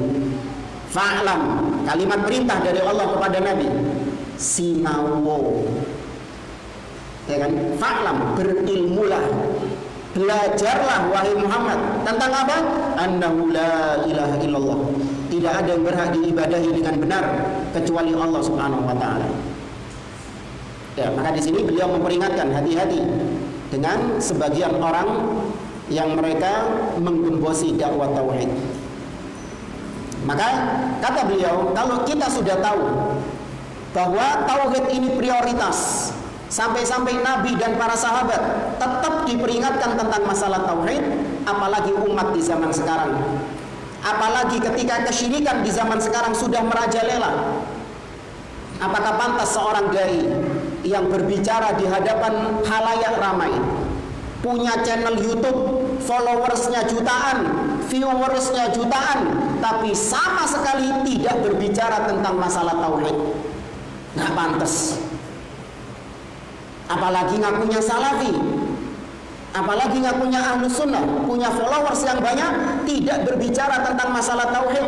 Fa'lam, kalimat perintah dari Allah kepada Nabi. Sinawo, ya kan? Fa'lam, berilmulah, belajarlah wahai Muhammad tentang apa? Annahu la ilaha illallah, tidak ada yang berhak diibadahi dengan benar kecuali Allah Subhanahu wa taala. Ya, maka di sini beliau memperingatkan, hati-hati dengan sebagian orang yang mereka menggembosi dakwah tauhid. Maka kata beliau, kalau kita sudah tahu bahwa tauhid ini prioritas, sampai-sampai Nabi dan para sahabat tetap diperingatkan tentang masalah tauhid, apalagi umat di zaman sekarang, apalagi ketika kesyirikan di zaman sekarang sudah merajalela. Apakah pantas seorang dai yang berbicara di hadapan khalayak ramai, punya channel YouTube, followersnya jutaan, viewersnya jutaan, tapi sama sekali tidak berbicara tentang masalah tauhid? Nggak pantas. Apalagi ngakunya salafi, apalagi ngakunya ahlus sunnah, punya followers yang banyak, tidak berbicara tentang masalah tauhid.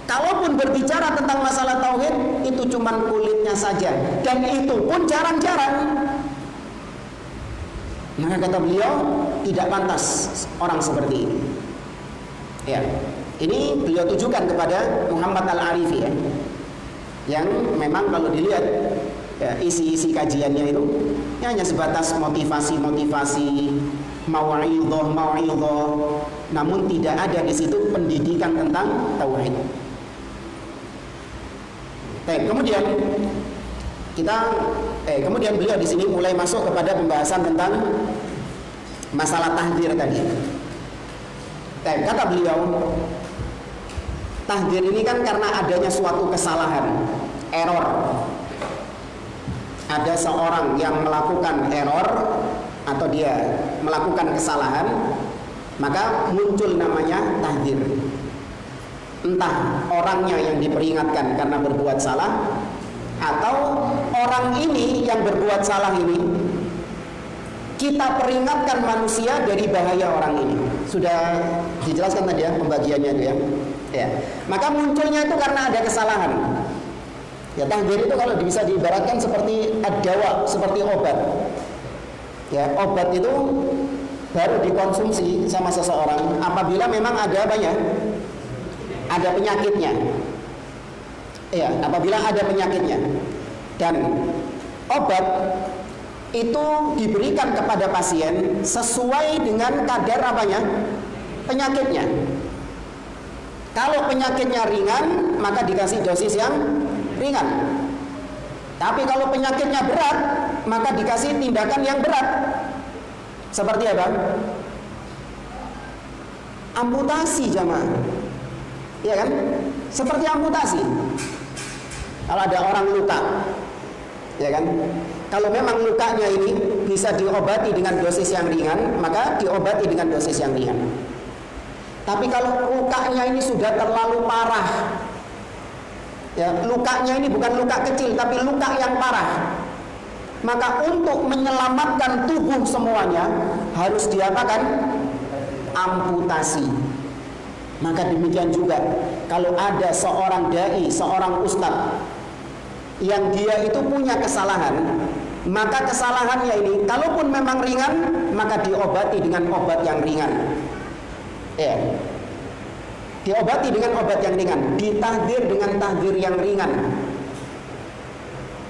Kalaupun berbicara tentang masalah tauhid, itu cuman kulitnya saja, dan itu pun jarang-jarang. Maka kata beliau, tidak pantas orang seperti ini. Ya, ini beliau tujukan kepada Muhammad Al-Arifi, ya, yang memang kalau dilihat ya, isi-isi kajiannya itu ya, hanya sebatas motivasi-motivasi, mau'idhah, namun tidak ada di situ pendidikan tentang tauhid. Kemudian kemudian beliau di sini mulai masuk kepada pembahasan tentang masalah tahdzir tadi. Kata beliau, tahdzir ini kan karena adanya suatu kesalahan, error. Ada seorang yang melakukan error atau dia melakukan kesalahan, maka muncul namanya tahdzir. Entah orangnya yang diperingatkan karena berbuat salah, atau orang ini yang berbuat salah ini kita peringatkan manusia dari bahaya orang ini. Sudah dijelaskan tadi ya pembagiannya itu ya. Ya. Maka munculnya itu karena ada kesalahan. Ya, tahdzir itu kalau bisa diibaratkan seperti ad-dawa, seperti obat. Ya, obat itu baru dikonsumsi sama seseorang apabila memang ada apa ya? Ada penyakitnya. Ya, apabila ada penyakitnya. Dan obat itu diberikan kepada pasien sesuai dengan kadar apanya? Penyakitnya. Kalau penyakitnya ringan, maka dikasih dosis yang ringan. Tapi kalau penyakitnya berat, maka dikasih tindakan yang berat. Seperti apa? Amputasi, jamaah. Ya kan? Seperti amputasi. Kalau ada orang luka, ya kan? Kalau memang lukanya ini bisa diobati dengan dosis yang ringan, maka diobati dengan dosis yang ringan. Tapi kalau lukanya ini sudah terlalu parah, ya, lukanya ini bukan luka kecil, tapi luka yang parah, maka untuk menyelamatkan tubuh semuanya harus diapakan? Amputasi. Maka demikian juga kalau ada seorang dai, seorang ustadz yang dia itu punya kesalahan, maka kesalahannya ini kalaupun memang ringan, maka diobati dengan obat yang ringan. Ya. Diobati dengan obat yang ringan, ditahdir dengan tahdir yang ringan.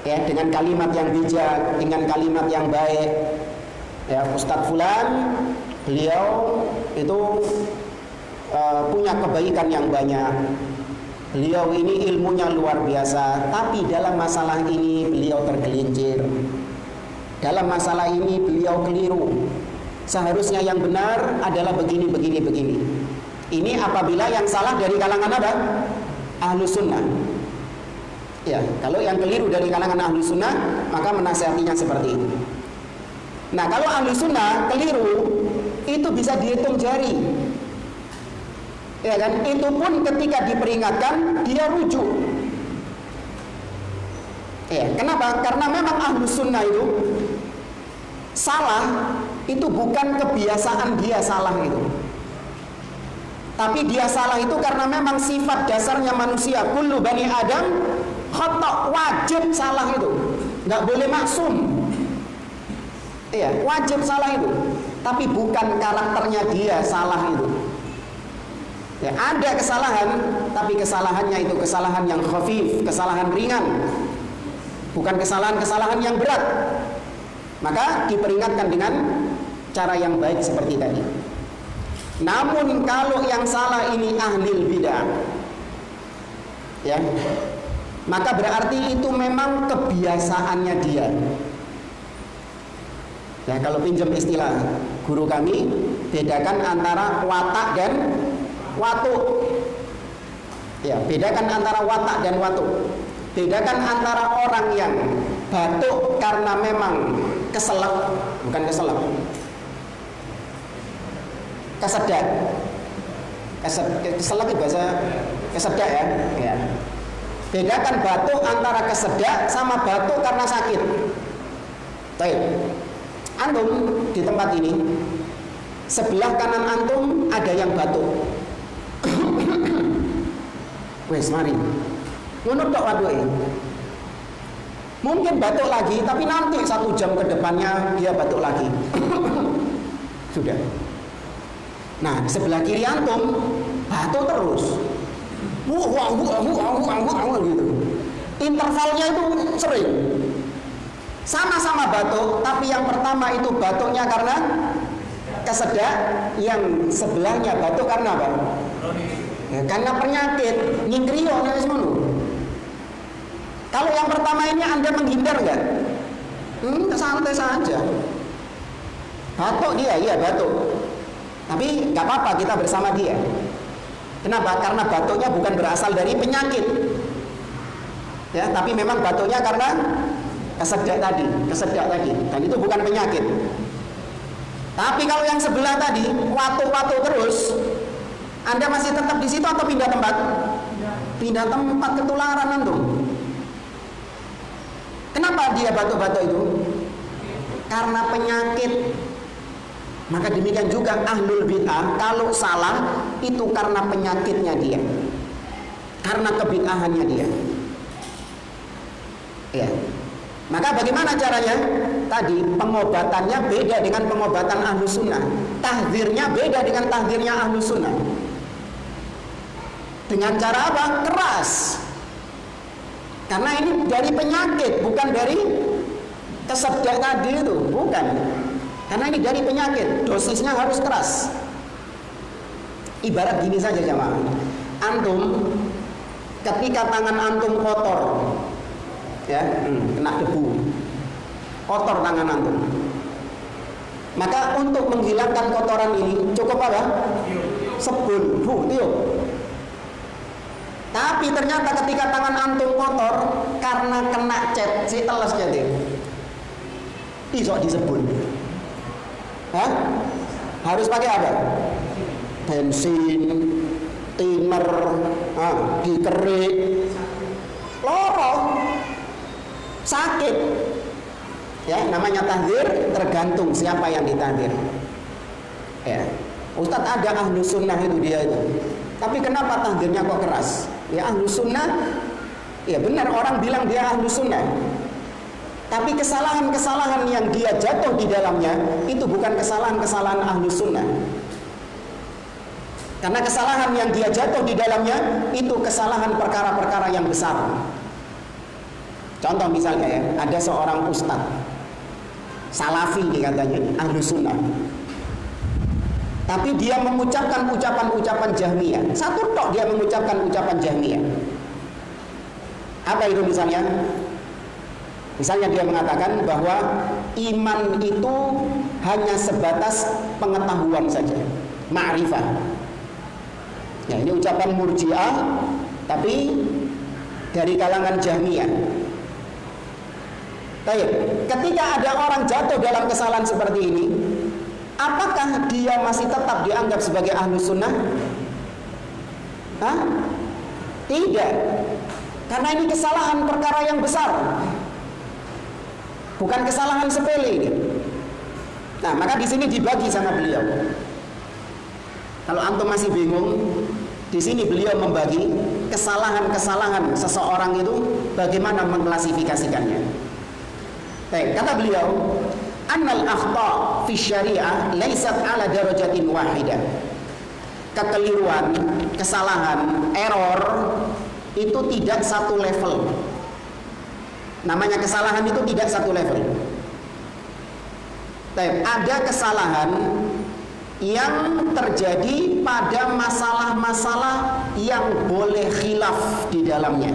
Ya, dengan kalimat yang bijak, dengan kalimat yang baik. Ya, Ustadz Fulan, beliau itu punya kebaikan yang banyak. Beliau ini ilmunya luar biasa, tapi dalam masalah ini beliau tergelincir. Dalam masalah ini beliau keliru. Seharusnya yang benar adalah begini. Ini apabila yang salah dari kalangan apa? Ahlus sunnah. Ya, kalau yang keliru dari kalangan ahlus sunnah, maka menasihatinya seperti itu. Nah, kalau ahlus sunnah keliru, itu bisa dihitung jari. Ya kan? Itu pun ketika diperingatkan dia rujuk. Ya, kenapa? Karena memang ahlus sunnah itu salah itu bukan kebiasaan dia salah itu. Tapi dia salah itu karena memang sifat dasarnya manusia. Kullu bani Adam khata', wajib salah itu. Nggak boleh maksum. Iya, wajib salah itu. Tapi bukan karakternya dia salah itu. Ya, ada kesalahan, tapi kesalahannya itu kesalahan yang khafif, kesalahan ringan, bukan kesalahan-kesalahan yang berat. Maka diperingatkan dengan cara yang baik seperti tadi. Namun kalau yang salah ini ahlil bidah, ya, maka berarti itu memang kebiasaannya dia. Ya, kalau pinjam istilah guru kami, bedakan antara watak dan watuk. Ya, bedakan antara watak dan watuk. Bedakan antara orang yang batuk karena memang keselak, bukan keselak, kesedak. Keselak itu bahasa kesedak, ya. Ya. Bedakan batuk antara kesedak sama batuk karena sakit. Baik. Antum di tempat ini, sebelah kanan antum ada yang batuk. Wes mari. Ngono tok waduke. Mungkin batuk lagi, tapi nanti 1 jam ke depannya dia batuk lagi. Sudah. Nah, di sebelah kiri antum batuk terus. Gitu. Intervalnya itu sering. Sama-sama batuk, tapi yang pertama itu batuknya karena kesedak, yang sebelahnya batuk karena apa? Ya, karena penyakit, nyingkrio semua. Kalau yang pertama ini Anda menghindar nggak? Santai saja. Batuk dia, iya batuk. Tapi nggak apa-apa, kita bersama dia. Kenapa? Karena batuknya bukan berasal dari penyakit. Ya, tapi memang batuknya karena kesedak tadi. Dan itu bukan penyakit. Tapi kalau yang sebelah tadi, watuk-watuk terus, Anda masih tetap di situ atau pindah tempat? Pindah tempat, ketularan antum. Kenapa dia batuk-batuk itu? Karena penyakit. Maka demikian juga ahlul bid'ah, kalau salah itu karena penyakitnya dia, karena kebid'ahannya dia. Ya. Maka bagaimana caranya? Tadi pengobatannya beda dengan pengobatan ahlus sunnah. Tahdzirnya beda dengan tahdzirnya ahlus sunnah. Dengan cara apa? Keras. Karena ini dari penyakit, bukan dari kesedak tadi itu, bukan. Karena ini dari penyakit, dosisnya harus keras. Ibarat gini saja jemaah. Antum ketika tangan antum kotor, ya, kena debu, kotor tangan antum. Maka untuk menghilangkan kotoran ini cukup apa? Sabun, tiup. Tapi ternyata ketika tangan antum kotor karena kena cat, si teles jadi isok disebun. Hah? Harus pakai apa? Bensin, timer, dikerik, loro, sakit. Ya, namanya tahdzir tergantung siapa yang ditahdzir. Ya, Ustadz ada ahlu sunnah itu dia itu. Tapi kenapa tahdzirnya kok keras? Ya ahlu sunnah, ya benar orang bilang dia ahlu sunnah. Tapi kesalahan-kesalahan yang dia jatuh di dalamnya itu bukan kesalahan-kesalahan ahlu sunnah. Karena kesalahan yang dia jatuh di dalamnya itu kesalahan perkara-perkara yang besar. Contoh misalnya ya, ada seorang ustadz salafi katanya, ahlu sunnah. Tapi dia mengucapkan ucapan-ucapan Jahmiyah. Satu tok dia mengucapkan ucapan Jahmiyah. Apa itu misalnya? Misalnya dia mengatakan bahwa iman itu hanya sebatas pengetahuan saja, ma'rifah. Ya, ini ucapan Murji'ah, tapi dari kalangan Jahmiyah. Baik, ketika ada orang jatuh dalam kesalahan seperti ini, apakah dia masih tetap dianggap sebagai ahlu sunnah? Hah? Tidak. Karena ini kesalahan perkara yang besar, bukan kesalahan sepele ini. Nah, maka di sini dibagi sama beliau. Kalau antum masih bingung, di sini beliau membagi kesalahan-kesalahan seseorang itu bagaimana mengklasifikasikannya. Baik, kata beliau, annal akhta fi syariah laysat ala darajatin wahidah. Kekeliruan, kesalahan, error itu tidak satu level. Namanya kesalahan itu tidak satu level. Baik, ada kesalahan yang terjadi pada masalah-masalah yang boleh khilaf di dalamnya.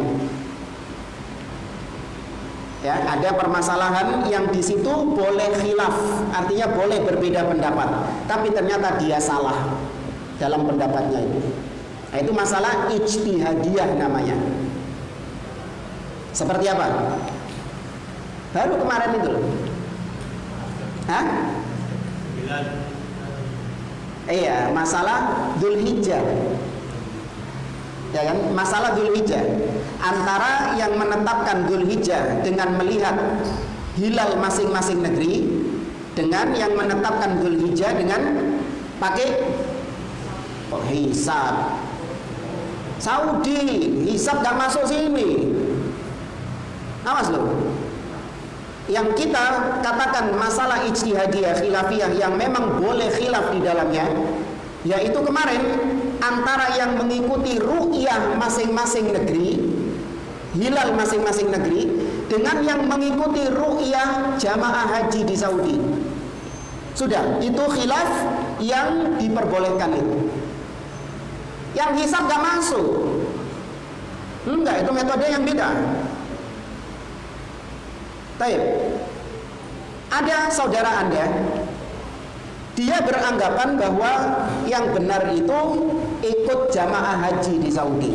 Ya, ada permasalahan yang di situ boleh khilaf, artinya boleh berbeda pendapat, tapi ternyata dia salah dalam pendapatnya itu. Nah, itu masalah ijtihadiyah namanya. Seperti apa? Baru kemarin itu loh. Hah? Iya, masalah Dzulhijjah. Ya kan? Masalah Dzulhijjah. Antara yang menetapkan Dzulhijjah dengan melihat hilal masing-masing negeri dengan yang menetapkan Dzulhijjah dengan pakai hisab. Saudi, hisab gak masuk sini. Awas loh. Yang kita katakan masalah ijtihadiyah khilafiyah yang memang boleh khilaf di dalamnya, yaitu kemarin antara yang mengikuti ru'yah masing-masing negeri, hilal masing-masing negeri, dengan yang mengikuti ru'yah jamaah haji di Saudi. Sudah, itu khilaf yang diperbolehkan itu. Yang hisab gak masuk. Enggak, itu metode yang beda. Baik. Ada saudara Anda, dia beranggapan bahwa yang benar itu ikut jamaah haji di Saudi.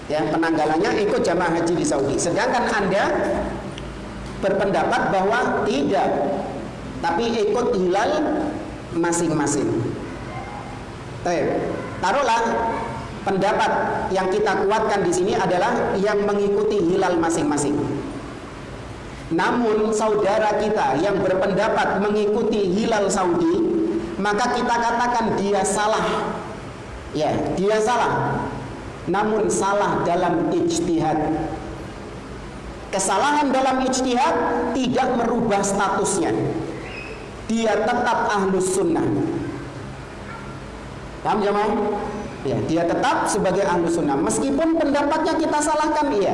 Ya, penanggalannya ikut jamaah haji di Saudi. Sedangkan Anda berpendapat bahwa tidak, tapi ikut hilal masing-masing. Baik. Taruhlah pendapat yang kita kuatkan di sini adalah yang mengikuti hilal masing-masing. Namun saudara kita yang berpendapat mengikuti hilal Saudi, maka kita katakan dia salah. Ya, dia salah. Namun salah dalam ijtihad. Kesalahan dalam ijtihad tidak merubah statusnya. Dia tetap ahlus sunnah. Paham jemaah? Ya, dia tetap sebagai ahlu sunnah meskipun pendapatnya kita salahkan, iya.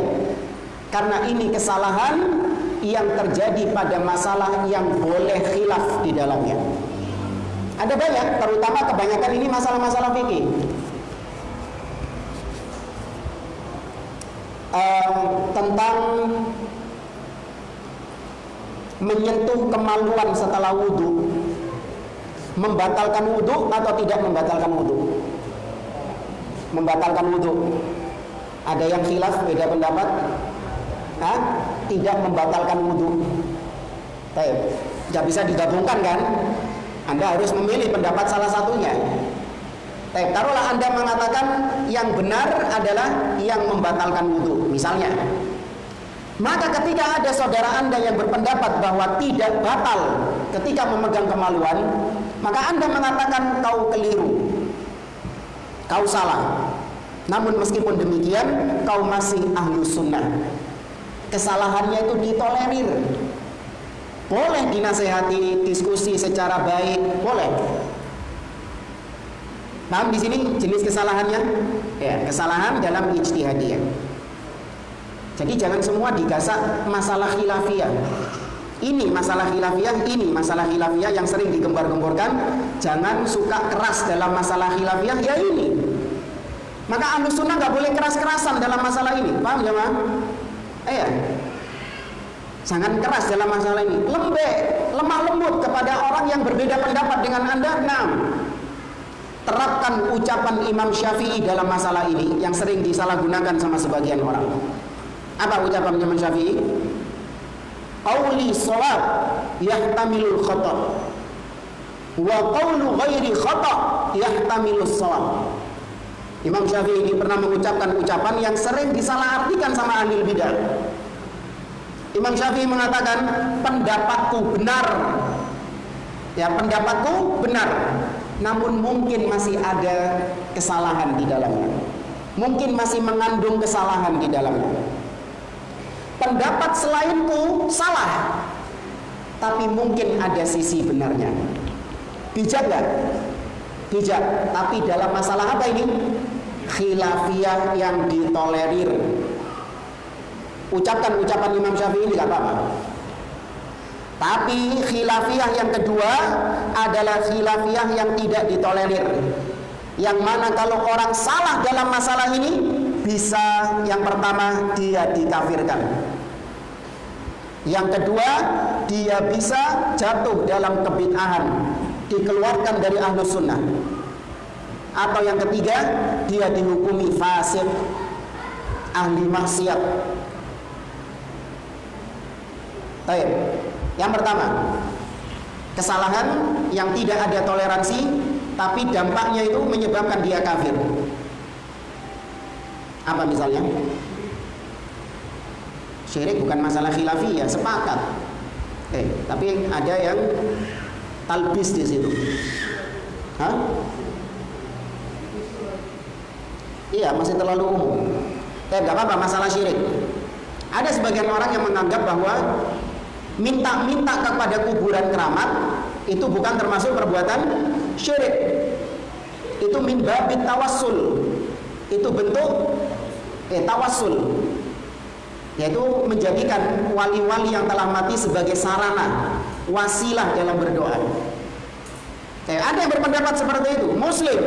Karena ini kesalahan yang terjadi pada masalah yang boleh khilaf di dalamnya. Ada banyak, terutama kebanyakan ini masalah-masalah fikih. Tentang menyentuh kemaluan setelah wudhu, membatalkan wudhu atau tidak membatalkan wudhu. Membatalkan wudhu, ada yang khilaf, beda pendapat. Tidak membatalkan wudhu. Tidak bisa digabungkan kan? Anda harus memilih pendapat salah satunya. Taruhlah Anda mengatakan yang benar adalah yang membatalkan wudhu, misalnya. Maka ketika ada saudara Anda yang berpendapat bahwa tidak batal ketika memegang kemaluan, maka Anda mengatakan kau keliru, kau salah. Namun meskipun demikian, kau masih ahlu sunnah. Kesalahannya itu ditolerir. Boleh dinasehati, diskusi secara baik, boleh. Paham di sini jenis kesalahannya? Ya, kesalahan dalam ijtihadiyah. Jadi jangan semua digasak masalah khilafiyah. Ini masalah khilafiyah, ini masalah khilafiyah yang sering digembar-gemborkan. Jangan suka keras dalam masalah khilafiyah, ya ini. Maka ahlu sunnah nggak boleh keras-kerasan dalam masalah ini. Paham jemaah? Iya. Jangan keras dalam masalah ini. Lembek, lemah lembut kepada orang yang berbeda pendapat dengan Anda. Nah, terapkan ucapan Imam Syafi'i dalam masalah ini yang sering disalahgunakan sama sebagian orang. Apa ucapan Imam Syafi'i? Qauli shawab yahtamilul khata wa qaulu ghairi khata yahtamilus shawab. Imam Syafi'i ini pernah mengucapkan ucapan yang sering disalahartikan sama ahli bidah. Imam Syafi'i mengatakan pendapatku benar. Ya, pendapatku benar. Namun mungkin masih ada kesalahan di dalamnya. Mungkin masih mengandung kesalahan di dalamnya. Pendapat selainku salah, tapi mungkin ada sisi benarnya. Bijak gak? Bijak. Tapi dalam masalah apa ini? Khilafiyah yang ditolerir. Ucapkan ucapan Imam Syafi'i ini gak apa-apa. Tapi khilafiyah yang kedua adalah khilafiyah yang tidak ditolerir. Yang mana kalau orang salah dalam masalah ini, bisa yang pertama dia dikafirkan. Yang kedua, dia bisa jatuh dalam kebid'ahan, dikeluarkan dari ahlus sunnah. Atau yang ketiga, dia dihukumi fasik, ahli maksiat. Baik. Yang pertama, kesalahan yang tidak ada toleransi, tapi dampaknya itu menyebabkan dia kafir. Apa misalnya? Syirik bukan masalah khilafiyah, sepakat. Tapi ada yang talbis di situ. Iya, masih terlalu umum. Gak apa-apa masalah syirik. Ada sebagian orang yang menganggap bahwa minta-minta kepada kuburan keramat itu bukan termasuk perbuatan syirik. Itu min babit tawassul. Itu bentuk tawassul, yaitu menjadikan wali-wali yang telah mati sebagai sarana, wasilah dalam berdoa. Ada yang berpendapat seperti itu. Muslim,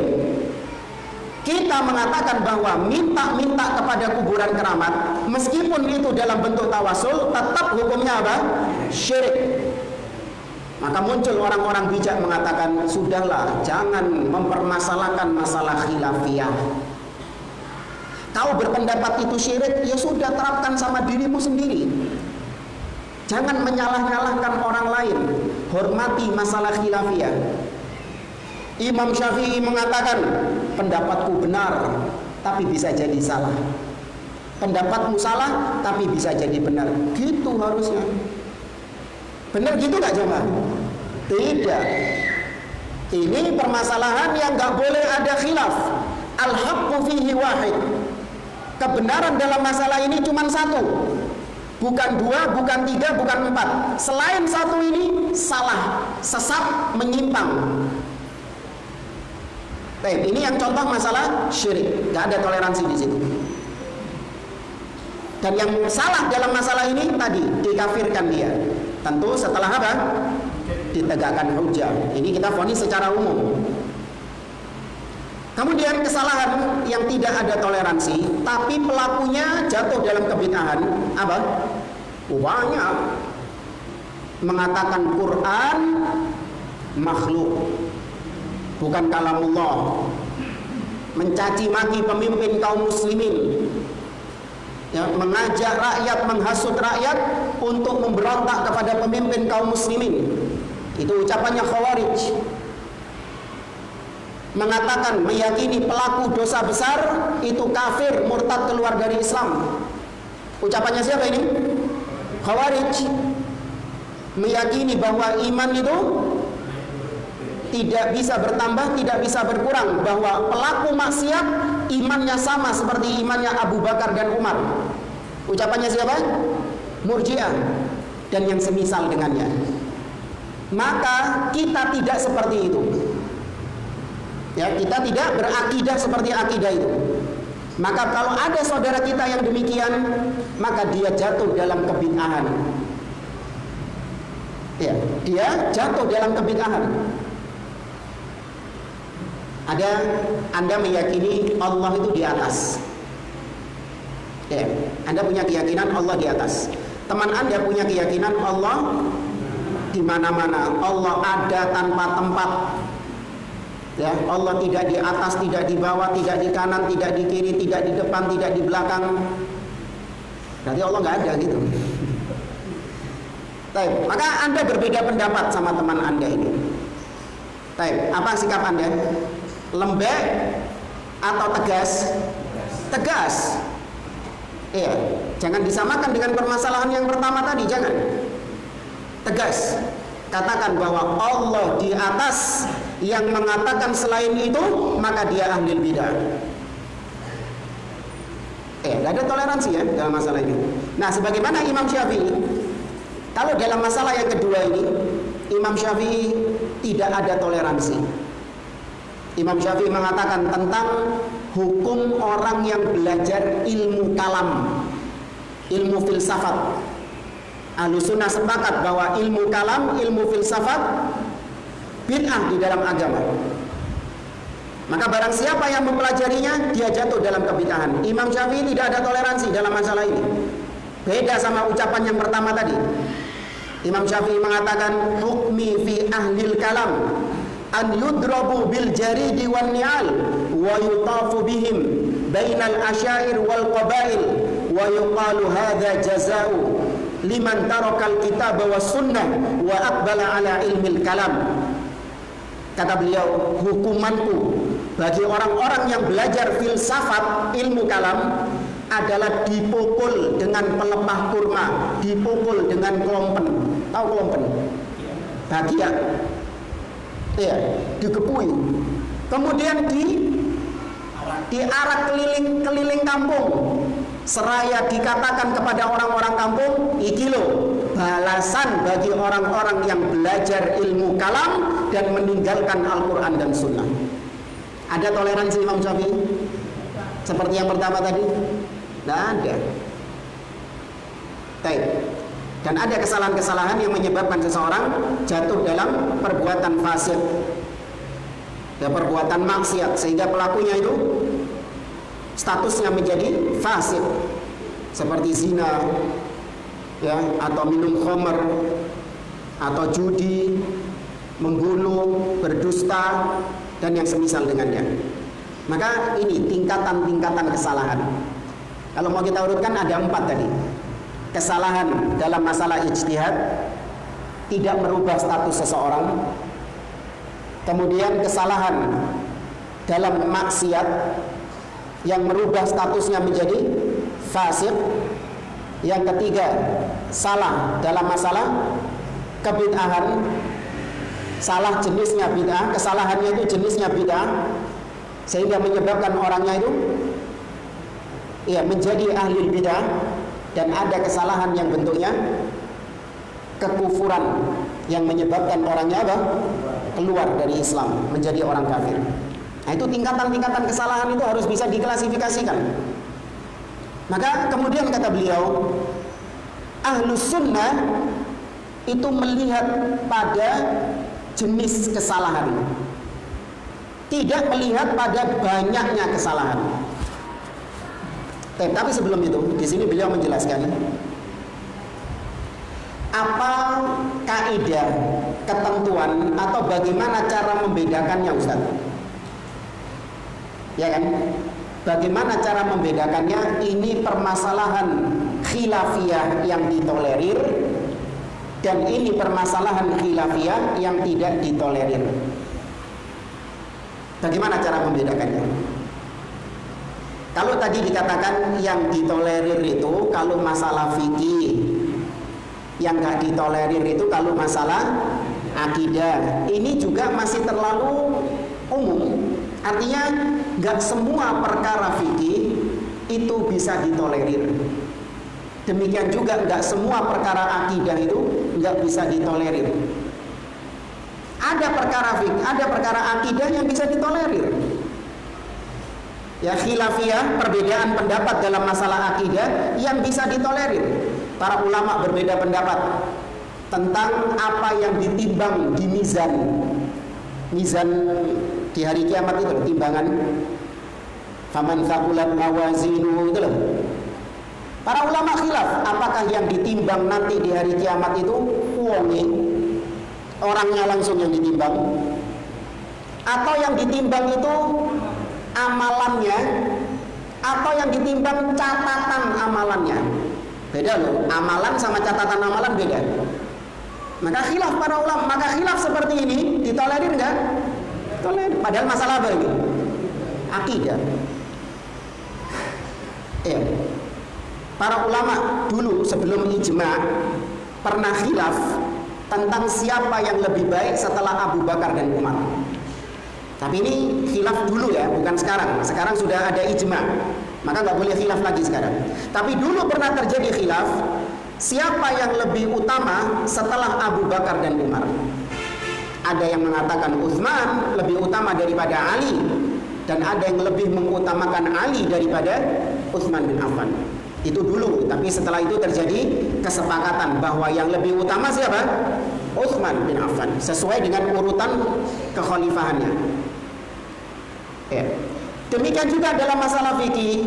kita mengatakan bahwa minta-minta kepada kuburan keramat, meskipun itu dalam bentuk tawasul, tetap hukumnya apa? Syirik. Maka muncul orang-orang bijak mengatakan, sudahlah, jangan mempermasalahkan masalah khilafiyah. Kau berpendapat itu syirik, ya sudah, terapkan sama dirimu sendiri. Jangan menyalah-nyalahkan orang lain. Hormati masalah khilafiyah. Imam Syafi'i mengatakan, pendapatku benar, tapi bisa jadi salah. Pendapatmu salah, tapi bisa jadi benar. Gitu harusnya. Benar gitu gak coba? Tidak. Ini permasalahan yang gak boleh ada khilaf. Al-haqqu fihi wahid. Kebenaran dalam masalah ini cuma satu, bukan dua, bukan tiga, bukan empat. Selain satu ini salah, sesat, menyimpang. Baik, ini yang contoh masalah syirik, nggak ada toleransi di situ. Dan yang salah dalam masalah ini tadi dikafirkan dia. Tentu setelah apa? Ditegakkan hujjah. Ini kita vonis secara umum. Kemudian kesalahan yang tidak ada toleransi, tapi pelakunya jatuh dalam kebid'ahan, apa? Banyak. Mengatakan Quran makhluk, bukan kalamullah. Mencaci maki pemimpin kaum muslimin, ya, mengajak rakyat, menghasut rakyat untuk memberontak kepada pemimpin kaum muslimin. Itu ucapannya Khawarij. Mengatakan, meyakini pelaku dosa besar itu kafir, murtad, keluar dari Islam. Ucapannya siapa ini? Khawarij. Meyakini bahwa iman itu tidak bisa bertambah, tidak bisa berkurang, bahwa pelaku maksiat imannya sama seperti imannya Abu Bakar dan Umar. Ucapannya siapa? Murji'ah dan yang semisal dengannya. Maka kita tidak seperti itu. Ya, kita tidak berakidah seperti akidah itu. Maka kalau ada saudara kita yang demikian, maka dia jatuh dalam kebid'ahan. Ya, dia jatuh dalam kebid'ahan. Ada Anda meyakini Allah itu di atas. Ya, Anda punya keyakinan Allah di atas. Teman Anda punya keyakinan Allah di mana-mana. Allah ada tanpa tempat. Ya, Allah tidak di atas, tidak di bawah, tidak di kanan, tidak di kiri, tidak di depan, tidak di belakang. Berarti Allah nggak ada gitu. Baik, maka Anda berbeda pendapat sama teman Anda ini. Baik, apa sikap Anda? Lembek atau tegas? Tegas. Iya, jangan disamakan dengan permasalahan yang pertama tadi, jangan. Tegas. Katakan bahwa Allah di atas, yang mengatakan selain itu maka dia ahli bidah. Gak ada toleransi ya dalam masalah ini. Nah, sebagaimana Imam Syafi'i, kalau dalam masalah yang kedua ini, Imam Syafi'i tidak ada toleransi. Imam Syafi'i mengatakan tentang hukum orang yang belajar ilmu kalam, ilmu filsafat. Ahlussunnah sepakat bahwa ilmu kalam, ilmu filsafat bid'ah di dalam agama. Maka barang siapa yang mempelajarinya, dia jatuh dalam kebid'ahan. Imam Syafi'i tidak ada toleransi dalam masalah ini. Beda sama ucapan yang pertama tadi. Imam Syafi'i mengatakan hukmi fi ahlil kalam an yudrabu bil jaridi wan ni'al wa yutafu bihim bainal asyair wal qabail wa yuqalu hadza jazaa'u liman tarakal kitab wa sunnah wa aqbala ala ilmil kalam. Kata beliau, hukumanku bagi orang-orang yang belajar filsafat ilmu kalam adalah dipukul dengan pelepah kurma, dipukul dengan kelompen. Tahu kelompen? Bagian. Iya, dikepui. Kemudian diarak keliling kampung. Seraya dikatakan kepada orang-orang kampung, iki loh balasan bagi orang-orang yang belajar ilmu kalam dan meninggalkan Al-Quran dan Sunnah. Ada toleransi Imam Syafi'i? Seperti yang pertama tadi? Tidak ada. Baik. Dan ada kesalahan-kesalahan yang menyebabkan seseorang jatuh dalam perbuatan fasik, ya, perbuatan maksiat, sehingga pelakunya itu statusnya menjadi fasik, seperti zina, ya, atau minum khamr, atau judi, membunuh, berdusta, dan yang semisal dengannya. Maka ini tingkatan-tingkatan kesalahan. Kalau mau kita urutkan ada 4 tadi. Kesalahan dalam masalah ijtihad, tidak merubah status seseorang. Kemudian kesalahan dalam maksiat yang merubah statusnya menjadi fasik. Yang ketiga, salah dalam masalah kebid'ahan, salah jenisnya bid'ah, kesalahannya itu jenisnya bid'ah, sehingga menyebabkan orangnya itu menjadi ahli bid'ah. Dan ada kesalahan yang bentuknya kekufuran, yang menyebabkan orangnya keluar dari Islam, menjadi orang kafir. Nah, itu tingkatan-tingkatan kesalahan itu harus bisa diklasifikasikan. Maka kemudian kata beliau, Ahlus Sunnah itu melihat pada jenis kesalahan, tidak melihat pada banyaknya kesalahan. Tapi sebelum itu, di sini beliau menjelaskan apa kaidah, ketentuan atau bagaimana cara membedakannya, Ustaz. Ya kan? Bagaimana cara membedakannya? Ini permasalahan khilafiyah yang ditolerir dan ini permasalahan khilafiyah yang tidak ditolerir. Bagaimana cara membedakannya? Kalau tadi dikatakan yang ditolerir itu kalau masalah fikih, yang nggak ditolerir itu kalau masalah akidah, ini juga masih terlalu umum. Artinya nggak semua perkara fikih itu bisa ditolerir. Demikian juga nggak semua perkara akidah itu nggak bisa ditolerir. Ada perkara fikih, ada perkara akidah yang bisa ditolerir. Ya, khilafiyah, perbedaan pendapat dalam masalah akidah yang bisa ditolerir. Para ulama berbeda pendapat tentang apa yang ditimbang di mizan. Mizan di hari kiamat itu, timbangan. Faman thaqulat mawazinuhu itu loh. Para ulama khilaf, apakah yang ditimbang nanti di hari kiamat itu uangnya, orangnya langsung yang ditimbang, atau yang ditimbang itu amalannya, atau yang ditimbang catatan amalannya. Beda loh, amalan sama catatan amalan beda. Maka khilaf para ulama, maka khilaf seperti ini ditolerir enggak? Tolerir. Padahal masalah apa ini? Akidah. Ya. Para ulama dulu sebelum ijma pernah khilaf tentang siapa yang lebih baik setelah Abu Bakar dan Umar. Tapi ini khilaf dulu ya, bukan sekarang. Sekarang sudah ada ijma, maka nggak boleh khilaf lagi sekarang. Tapi dulu pernah terjadi khilaf, siapa yang lebih utama setelah Abu Bakar dan Umar. Ada yang mengatakan Utsman lebih utama daripada Ali, dan ada yang lebih mengutamakan Ali daripada Utsman bin Affan. Itu dulu, tapi setelah itu terjadi kesepakatan bahwa yang lebih utama siapa? Utsman bin Affan, sesuai dengan urutan kekhalifahannya. Ya. Demikian juga dalam masalah fikih.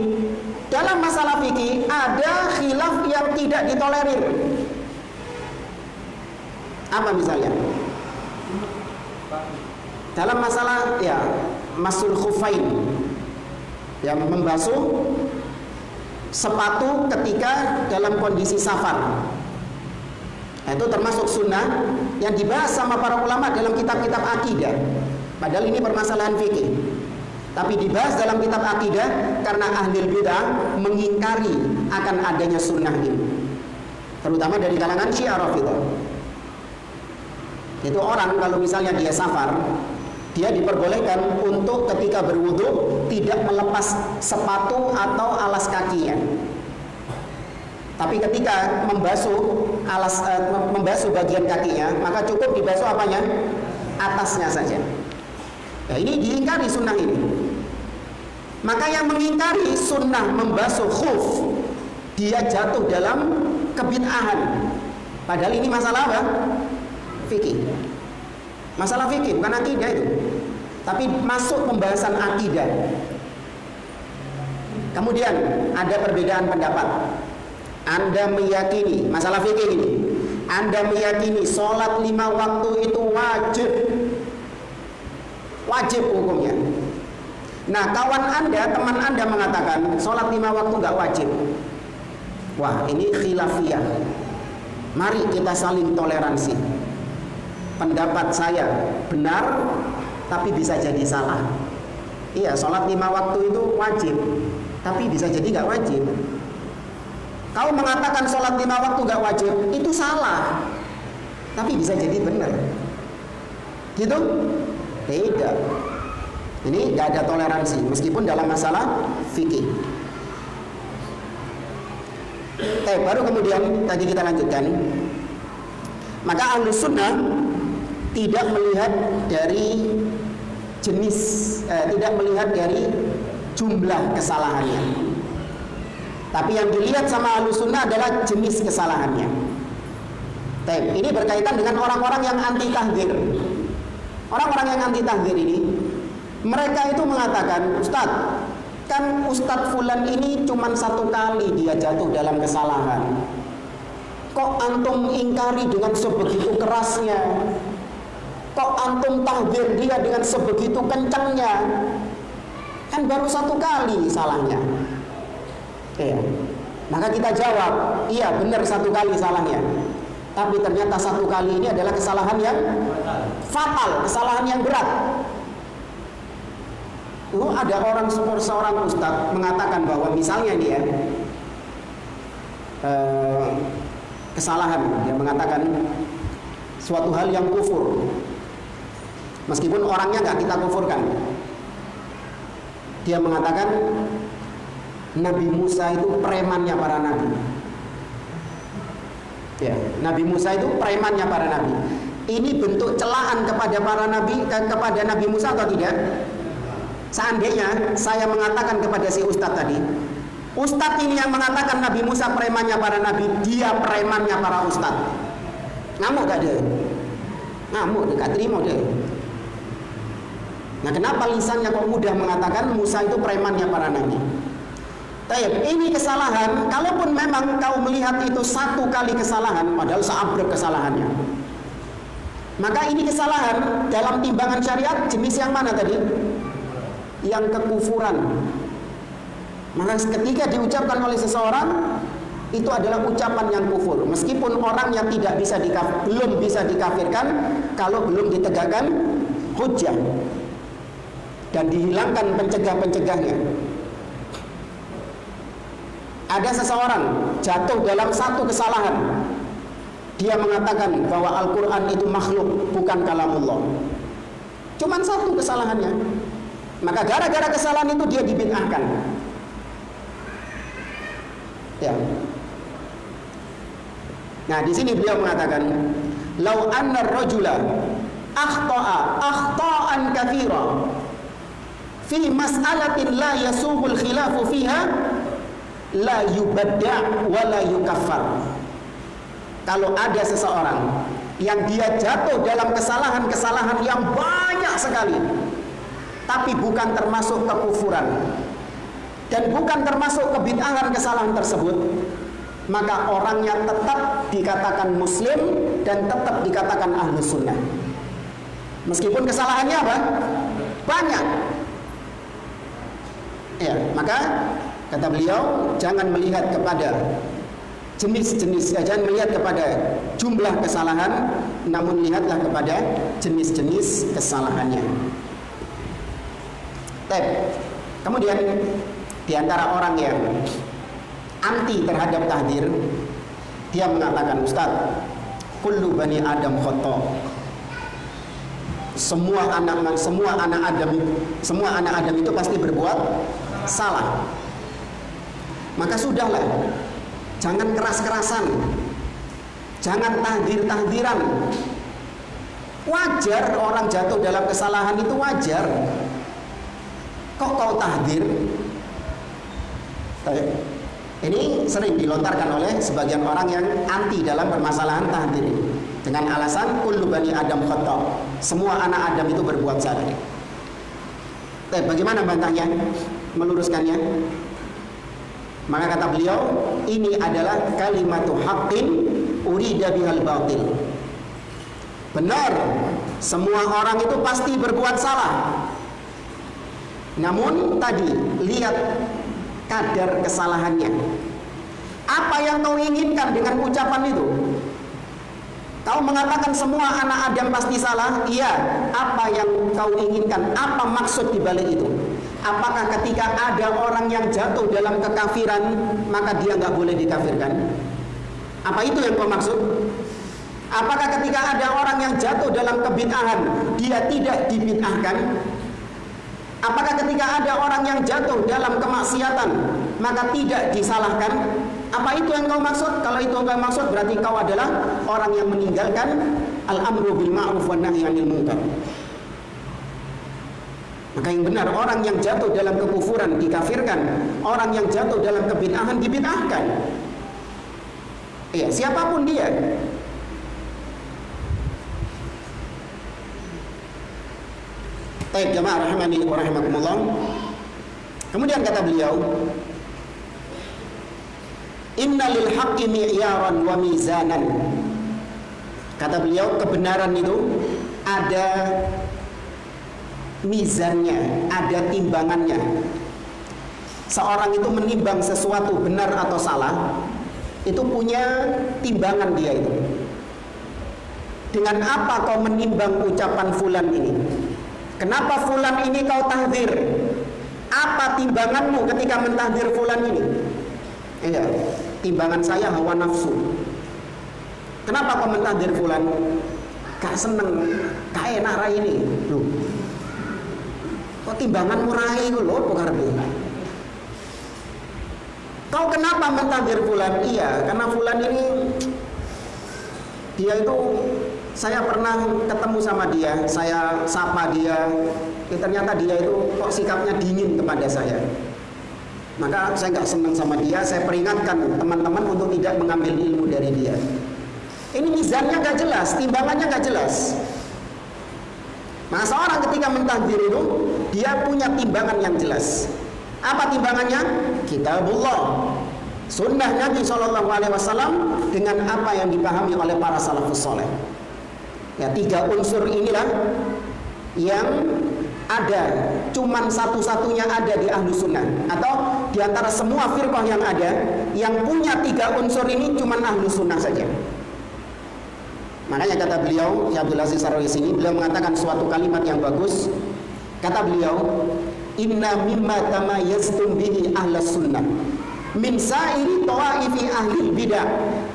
Dalam masalah fikih ada khilaf yang tidak ditolerir. Apa misalnya? Dalam masalah ya masul khufain, yang membasuh sepatu ketika dalam kondisi safar. Itu termasuk sunnah yang dibahas sama para ulama dalam kitab-kitab akidah. Padahal ini permasalahan fikih, tapi dibahas dalam kitab akidah karena ahli bidah mengingkari akan adanya sunnah ini, terutama dari kalangan Syiah Rafidhah. Itu orang kalau misalnya dia safar, dia diperbolehkan untuk ketika berwudu tidak melepas sepatu atau alas kakinya. Tapi ketika membasuh bagian kakinya, maka cukup dibasuh apanya? Atasnya saja. Nah, ini diingkari sunnah ini. Maka yang mengingkari sunnah membasuh khuf, dia jatuh dalam kebid'ahan. Padahal ini masalah apa? Fikih. Masalah fikih, bukan akidah itu. Tapi masuk pembahasan akidah. Kemudian ada perbedaan pendapat. Anda meyakini, masalah fikih ini, Anda meyakini sholat 5 waktu itu wajib. Wajib hukumnya. Nah, kawan Anda, teman Anda mengatakan sholat 5 waktu nggak wajib. Wah, ini khilafiyah. Mari kita saling toleransi. Pendapat saya benar, tapi bisa jadi salah. Iya, sholat 5 waktu itu wajib, tapi bisa jadi nggak wajib. Kau mengatakan sholat 5 waktu nggak wajib, itu salah, tapi bisa jadi benar. Gitu? Tidak. Ini nggak ada toleransi, meskipun dalam masalah fikih. Baru kemudian tadi kita lanjutkan. Maka Ahlus Sunnah tidak melihat dari tidak melihat dari jumlah kesalahannya. Tapi yang dilihat sama Ahlussunnah adalah jenis kesalahannya. Ini berkaitan dengan orang-orang yang anti tahdzir. Orang-orang yang anti tahdzir ini, mereka itu mengatakan, Ustadz, kan Ustadz Fulan ini cuma 1 kali dia jatuh dalam kesalahan. Kok antum ingkari dengan sebegitu kerasnya? Kok antum tahdzir dia dengan sebegitu kencangnya? Kan baru 1 kali salahnya. Ya. Maka kita jawab, iya benar 1 kali salahnya. Tapi ternyata 1 kali ini adalah kesalahan yang fatal, kesalahan yang berat. Ada seorang ustadz mengatakan bahwa misalnya dia kesalahan, dia mengatakan suatu hal yang kufur, meskipun orangnya nggak kita kufurkan. Dia mengatakan Nabi Musa itu premannya para nabi. Ya, Nabi Musa itu premannya para nabi. Ini bentuk celaan kepada para nabi, kepada Nabi Musa atau tidak? Seandainya saya mengatakan kepada si ustadz tadi, ustadz ini yang mengatakan Nabi Musa premannya para nabi, dia premannya para ustadz. Ngamuk gak dia? Ngamuk, dia gak terima dia. Nah, kenapa lisannya kok mudah mengatakan Musa itu premannya para nabi? Ini kesalahan, kalaupun memang kau melihat itu 1 kali kesalahan, padahal seabrek kesalahannya, maka ini kesalahan dalam timbangan syariat jenis yang mana tadi? Yang kekufuran. Maka ketika diucapkan oleh seseorang, itu adalah ucapan yang kufur, meskipun orangnya belum bisa dikafirkan kalau belum ditegakkan hujjah dan dihilangkan pencegah-pencegahnya. Ada seseorang jatuh dalam 1 kesalahan. Dia mengatakan bahwa Al-Quran itu makhluk, bukan kalamullah. Cuman 1 kesalahannya. Maka gara-gara kesalahan itu dia dibid'ahkan. Ya. Nah, di sini beliau mengatakan, "Lau anna ar-rajula akhta'an katsira fi mas'alatin la yasuhul khilafu fiha la yubadda' wa la yukaffar." Kalau ada seseorang yang dia jatuh dalam kesalahan-kesalahan yang banyak sekali, tapi bukan termasuk kekufuran dan bukan termasuk kebid'ahan kesalahan tersebut, maka orangnya tetap dikatakan muslim dan tetap dikatakan ahlus sunnah, meskipun kesalahannya apa? Banyak. Ya, maka kata beliau, jangan melihat kepada jangan melihat kepada jumlah kesalahan, namun lihatlah kepada jenis-jenis kesalahannya. Kemudian di antara orang yang anti terhadap tahdzir, dia mengatakan, Ustaz, kullu bani Adam khata. Semua anak Adam itu pasti berbuat salah. Maka sudahlah, jangan keras-kerasan, jangan tahdzir-tahdziran. Wajar orang jatuh dalam kesalahan, itu wajar. Kok kau tahdzir? Ini sering dilontarkan oleh sebagian orang yang anti dalam permasalahan tahdzir dengan alasan kullu bani Adam khata. Semua anak Adam itu berbuat salah. Bagaimana bantahnya? Meluruskannya? Maka kata beliau, ini adalah kalimatu haqqin urida bihal batil. Benar, semua orang itu pasti berbuat salah. Namun tadi lihat kadar kesalahannya. Apa yang kau inginkan dengan ucapan itu? Kau mengatakan semua anak Adam pasti salah? Iya. Apa yang kau inginkan? Apa maksud di balik itu? Apakah ketika ada orang yang jatuh dalam kekafiran, maka dia nggak boleh dikafirkan? Apa itu yang kau maksud? Apakah ketika ada orang yang jatuh dalam kebid'ahan, dia tidak dibid'ahkan? Apakah ketika ada orang yang jatuh dalam kemaksiatan, maka tidak disalahkan? Apa itu yang kau maksud? Kalau itu yang kau maksud, berarti kau adalah orang yang meninggalkan al-amru bil ma'ruf wan nahyi 'anil munkar. Maka yang benar, orang yang jatuh dalam kekufuran dikafirkan, orang yang jatuh dalam kebid'ahan dibid'ahkan. Iya, siapapun dia. Baik, jamaah rahimani wa rahimakumullah. Kemudian kata beliau, inna lil haqqi mi'yaran wa mizanan. Kata beliau, kebenaran itu ada mizannya, ada timbangannya. Seorang itu menimbang sesuatu benar atau salah, itu punya timbangan dia itu. Dengan apa kau menimbang ucapan fulan ini? Kenapa fulan ini kau tahdzir? Apa timbanganmu ketika mentahdzir fulan ini? Iya, timbangan saya hawa nafsu. Kenapa kau mentahdzir fulan? Gak seneng, gak enak rai ini. Loh, kok timbangan murai itu loh, kau kenapa mentahdzir fulan? Iya, karena fulan ini dia itu, saya pernah ketemu sama dia, saya sapa dia, ternyata dia itu kok sikapnya dingin kepada saya. Maka saya nggak senang sama dia, saya peringatkan teman-teman untuk tidak mengambil ilmu dari dia. Ini mizannya nggak jelas, timbangannya nggak jelas. Nah, seorang ketika mentahdzir itu, dia punya timbangan yang jelas. Apa timbangannya? Kitabullah, sunnah Nabi SAW, dengan apa yang dipahami oleh para salafus soleh. Ya, 3 unsur inilah yang ada, cuman satu-satunya ada di ahlu sunnah, atau di antara semua firqah yang ada, yang punya 3 unsur ini cuman ahlu sunnah saja. Makanya kata beliau, Syekh Abdul Aziz Ar-Rais ini, beliau mengatakan suatu kalimat yang bagus. Kata beliau, inna mimma tamayyaztum bihi ahlus sunnah min sa'iri tawaifi ahli bidah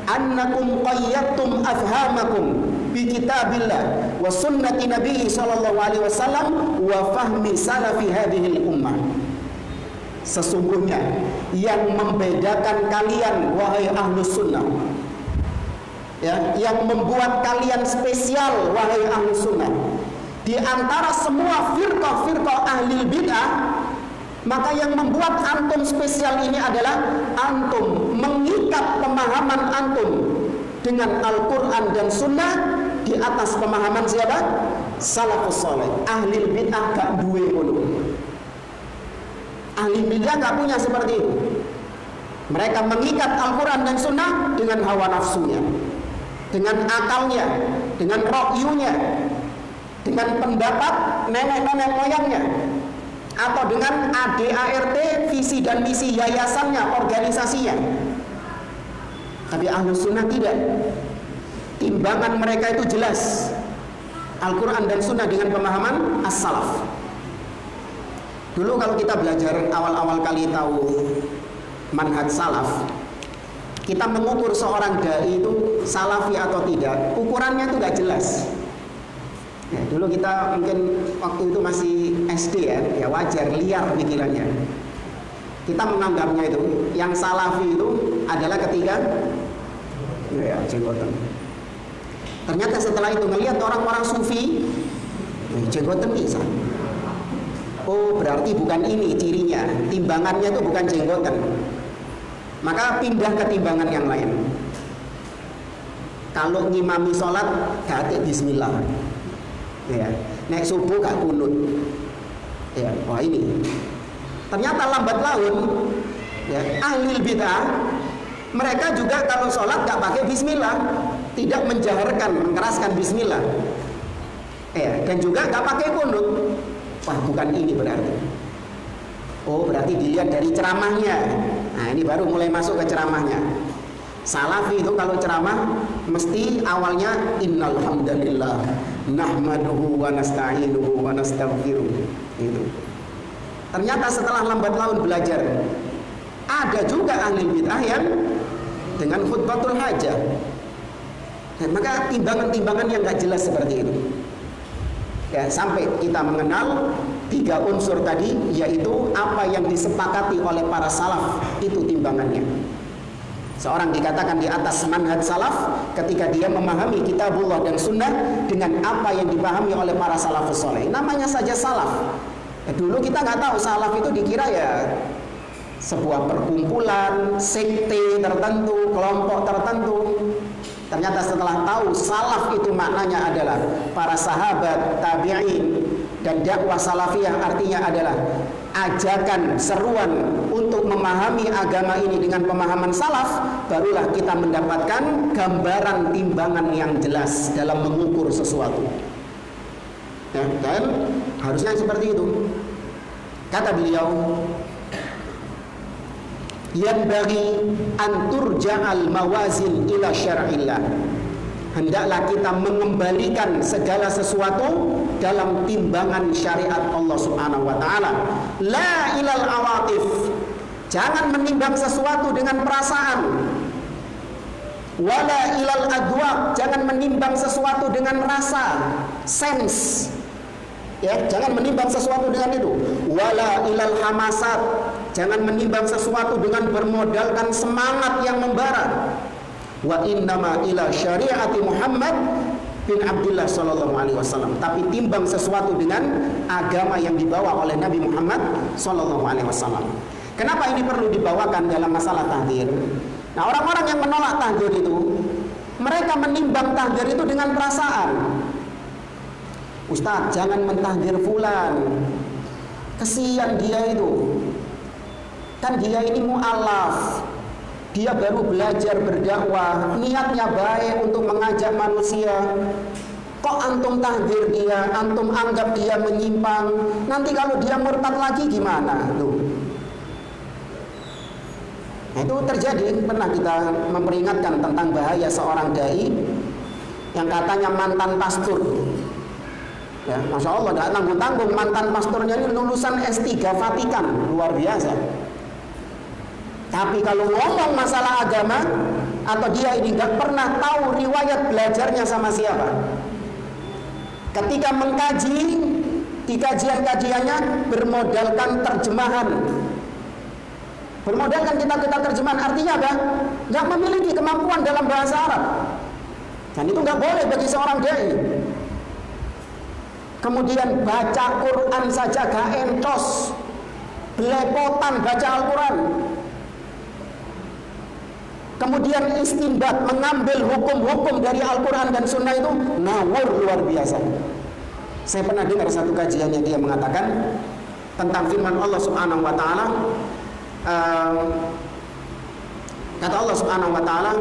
annakum qayyadtum afhamakum bi kitabillah wa sunnati nabi sallallahu alaihi wasallam wa fahmi salafi hadhihi ummah. Sesungguhnya yang membedakan kalian wahai ahlus sunnah, ya, yang membuat kalian spesial wahai ahlus sunnah di antara semua firqah-firqah ahli bid'ah, maka yang membuat antum spesial ini adalah antum mengikat pemahaman antum dengan Al-Quran dan Sunnah di atas pemahaman siapa? Salafus saleh. Ahli bid'ah gak duwe ngono. Ahli bid'ah gak punya seperti itu. Mereka mengikat Al-Quran dan Sunnah dengan hawa nafsunya, dengan akalnya, dengan rokyunya, dengan pendapat nenek-nenek moyangnya, atau dengan ADART, visi dan misi yayasannya, organisasinya. Tapi ahlus sunnah tidak. Timbangan mereka itu jelas, Al-Quran dan Sunnah dengan pemahaman as-salaf. Dulu kalau kita belajar awal-awal kali tahu manhaj salaf, kita mengukur seorang dai itu salafi atau tidak, ukurannya itu gak jelas. Ya, dulu kita mungkin waktu itu masih SD ya wajar, liar pikirannya. Kita menganggapnya itu yang salafi itu adalah ketika ya jenggotan. Ternyata setelah itu ngelihat orang-orang sufi jenggotan bisa. Oh, berarti bukan ini cirinya, timbangannya itu bukan jenggotan. Maka pindah ke timbangan yang lain. Kalau ngimami sholat gak bismillah, ya, naik subuh gak kunut, ya, wah ini ternyata lambat laun, ya, ahli bid'ah mereka juga kalau sholat gak pakai bismillah, tidak menjaharkan, mengeraskan bismillah, ya, dan juga gak pakai kunut. Wah, bukan ini berarti. Oh, berarti dilihat dari ceramahnya. Nah, ini baru mulai masuk ke ceramahnya. Salafi itu kalau ceramah mesti awalnya innal hamdalillah nahmaduhu wa nasta'inuhu wa nastaghfiruh. Itu. Ternyata setelah lambat laun belajar, ada juga ahli bid'ah yang dengan khutbatul hajah. Dan maka timbangan-timbangan yang gak jelas seperti itu. Ya, sampai kita mengenal 3 unsur tadi, yaitu apa yang disepakati oleh para salaf, itu timbangannya. Seorang dikatakan di atas manhaj salaf ketika dia memahami kitabullah dan sunnah dengan apa yang dipahami oleh para salafus soleh. Namanya saja salaf. Dulu kita nggak tahu salaf itu dikira ya sebuah perkumpulan, sekte tertentu, kelompok tertentu. Ternyata setelah tahu salaf itu maknanya adalah para sahabat, tabi'in, dan dakwah salafiyah artinya adalah ajakan, seruan untuk memahami agama ini dengan pemahaman salaf, barulah kita mendapatkan gambaran timbangan yang jelas dalam mengukur sesuatu. Ya, dan harusnya seperti itu. Kata beliau, yanbaghi an turja'al mawazin ila syar'illah. Hendaklah kita mengembalikan segala sesuatu dalam timbangan syariat Allah Subhanahu wa taala. La ilal awatif. Jangan menimbang sesuatu dengan perasaan. Wala ilal adwaq. Jangan menimbang sesuatu dengan rasa, sense. Ya, jangan menimbang sesuatu dengan itu. Wala ilal hamasat. Jangan menimbang sesuatu dengan bermodalkan semangat yang membara. Wa innama ila syariati Muhammad bin Abdullah sallallahu alaihi wasallam. Tapi timbang sesuatu dengan agama yang dibawa oleh Nabi Muhammad sallallahu alaihi wasallam. Kenapa ini perlu dibawakan dalam masalah tahdzir? Nah, orang-orang yang menolak tahdzir itu, mereka menimbang tahdzir itu dengan perasaan. Ustaz, jangan mentahdir fulan, kesian dia itu, kan dia ini mu'alaf, dia baru belajar berdakwah, niatnya baik untuk mengajak manusia, kok antum tahdir dia, antum anggap dia menyimpang, nanti kalau dia murtad lagi gimana? Tuh. Nah, itu terjadi. Pernah kita memperingatkan tentang bahaya seorang dai yang katanya mantan pastor. Ya, Masya Allah, tidak tanggung-tanggung, mantan pastornya ini lulusan S3 Vatikan, luar biasa. Tapi kalau ngomong masalah agama, atau dia ini nggak pernah tahu riwayat belajarnya sama siapa. Ketika mengkaji, di kajian-kajiannya bermodalkan terjemahan. Bermodalkan kitab-kitab terjemahan, artinya apa? Nggak memiliki kemampuan dalam bahasa Arab. Dan itu nggak boleh bagi seorang dai. Kemudian baca Quran saja gak entos, belepotan baca Al-Quran. Kemudian istinbat, mengambil hukum-hukum dari Al-Quran dan Sunnah itu ngawur luar biasa. Saya pernah dengar satu kajiannya, dia mengatakan tentang firman Allah Subhanahu wa taala. Kata Allah Subhanahu wa taala,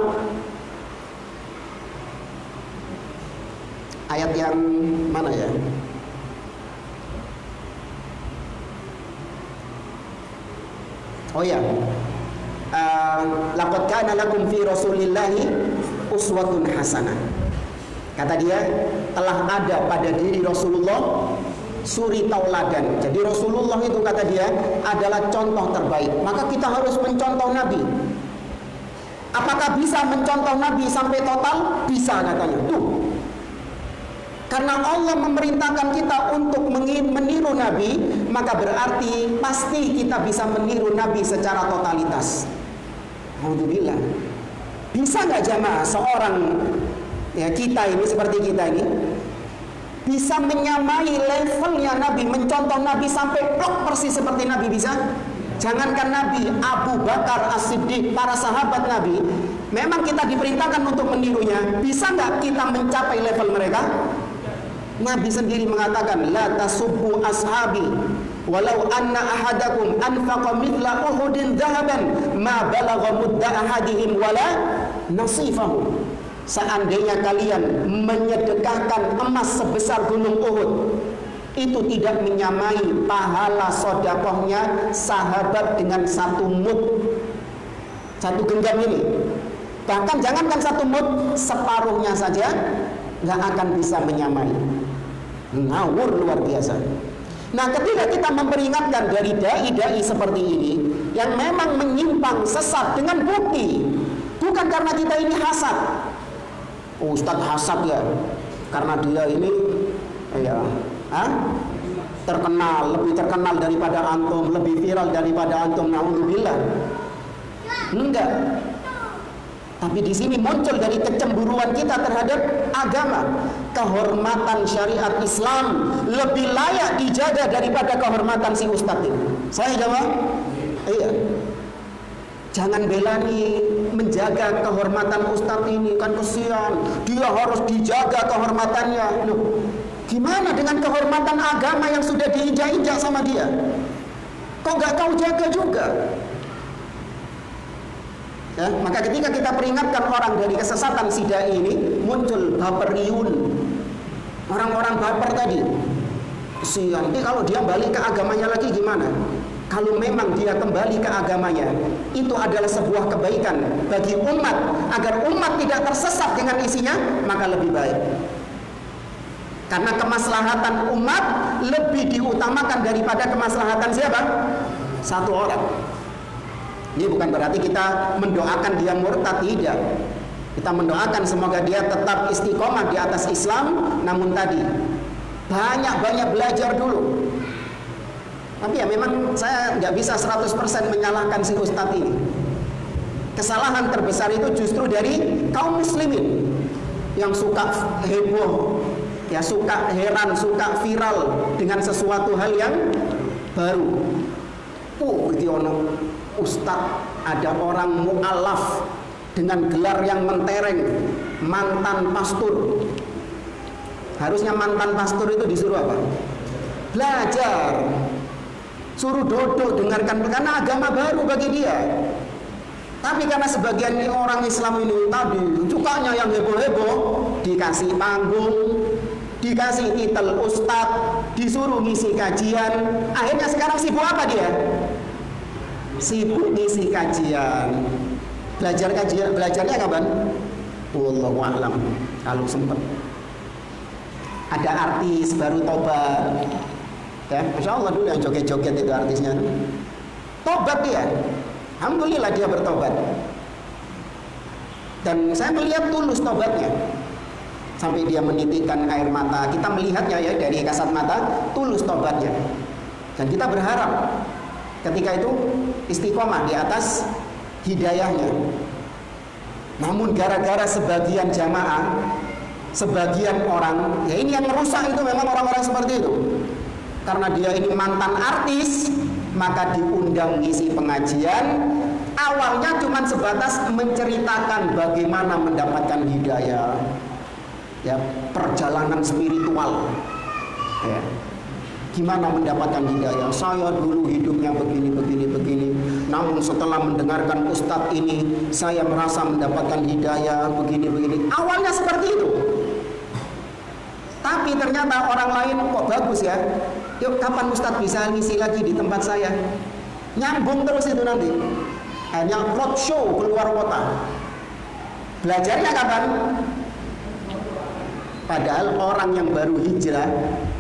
ayat yang mana ya? Oh ya, laqad kana lakum fi rasulillahi uswatun hasanah. Kata dia, telah ada pada diri Rasulullah suri tauladan. Jadi Rasulullah itu, kata dia, adalah contoh terbaik. Maka kita harus mencontoh Nabi. Apakah bisa mencontoh Nabi sampai total? Bisa, katanya. Tuh. Karena Allah memerintahkan kita untuk meniru Nabi, maka berarti pasti kita bisa meniru Nabi secara totalitas. Alhamdulillah. Bisa nggak jamaah seorang, ya kita ini, seperti kita ini, bisa menyamai levelnya Nabi, mencontoh Nabi sampai plok persis seperti Nabi? Bisa? Jangankan Nabi, Abu Bakar As-Siddiq, para sahabat Nabi, memang kita diperintahkan untuk menirunya. Bisa nggak kita mencapai level mereka? Nabi sendiri mengatakan, la tasubbu ashabi walau anna ahadakum anfaqa mithla uhudin dhahaban ma balagha mudda ahadihim wala nasifahu. Seandainya kalian menyedekahkan emas sebesar gunung Uhud, itu tidak menyamai pahala sodakohnya sahabat dengan satu mud, satu genggam ini. Bahkan jangankan satu mud, separuhnya saja nggak akan bisa menyamai. Ngawur luar biasa. Nah, ketika kita memperingatkan dari dai-dai seperti ini yang memang menyimpang sesat dengan bukti, bukan karena kita ini hasad. Ustadz hasad ya, karena dia ini ya terkenal, lebih terkenal daripada antum, lebih viral daripada antum. Naudzubillah. Enggak. Tapi di sini muncul dari kecemburuan kita terhadap agama. kehormatan syariat Islam lebih layak dijaga daripada kehormatan si ustadz itu? Saya jawab, iya. Jangan belani menjaga kehormatan ustadz ini, kan kesian, dia harus dijaga kehormatannya. Loh, gimana dengan kehormatan agama yang sudah diinjak-injak sama dia? Kok nggak kau jaga juga? Ya, maka ketika kita peringatkan orang dari kesesatan si dai ini, muncul baperiyun, orang-orang baper tadi. Kesian, kalau dia balik ke agamanya lagi gimana? Kalau memang dia kembali ke agamanya, itu adalah sebuah kebaikan bagi umat, agar umat tidak tersesat dengan isinya, maka lebih baik. Karena kemaslahatan umat lebih diutamakan daripada kemaslahatan siapa? Satu orang. Ini bukan berarti kita mendoakan dia murtad, tidak. Kita mendoakan semoga dia tetap istiqomah di atas Islam. Namun tadi banyak-banyak belajar dulu. Tapi ya memang saya nggak bisa 100% menyalahkan si ustadz ini. Kesalahan terbesar itu justru dari kaum muslimin yang suka heboh, ya suka heran, suka viral dengan sesuatu hal yang baru. Iki ono ustadz, ada orang mu'alaf dengan gelar yang mentereng, mantan pastor. Harusnya mantan pastor itu disuruh apa? Belajar, suruh duduk dengarkan, karena agama baru bagi dia. Tapi karena sebagian orang Islam ini tadi sukanya yang heboh-heboh, dikasih panggung, dikasih titel ustadz, disuruh ngisi kajian, akhirnya sekarang sibuk apa dia? Sibuk ngisi kajian. Belajar kajian, belajarnya kapan? Wallahu a'lam, kalau sempat. Ada artis baru tobat, ya, Masya Allah dulu yang joget-joget itu artisnya, tobat dia, alhamdulillah dia bertobat. Dan saya melihat tulus tobatnya, sampai dia menitikkan air mata. Kita melihatnya ya dari kasat mata, tulus tobatnya. Dan kita berharap ketika itu istiqomah di atas hidayahnya. Namun gara-gara sebagian jamaah, sebagian orang, ya ini yang merusak itu memang orang-orang seperti itu. Karena dia ini mantan artis, maka diundang ngisi pengajian. Awalnya cuma sebatas menceritakan bagaimana mendapatkan hidayah, ya, perjalanan spiritual, ya. Gimana mendapatkan hidayah? Saya dulu hidupnya begini. Namun setelah mendengarkan ustadz ini, saya merasa mendapatkan hidayah begini. Awalnya seperti itu. Tapi ternyata orang lain kok bagus ya. Yuk, kapan ustadz bisa ngisi lagi di tempat saya? Nyambung terus itu nanti. Hanya roadshow keluar kota. Belajarnya kapan? Padahal orang yang baru hijrah,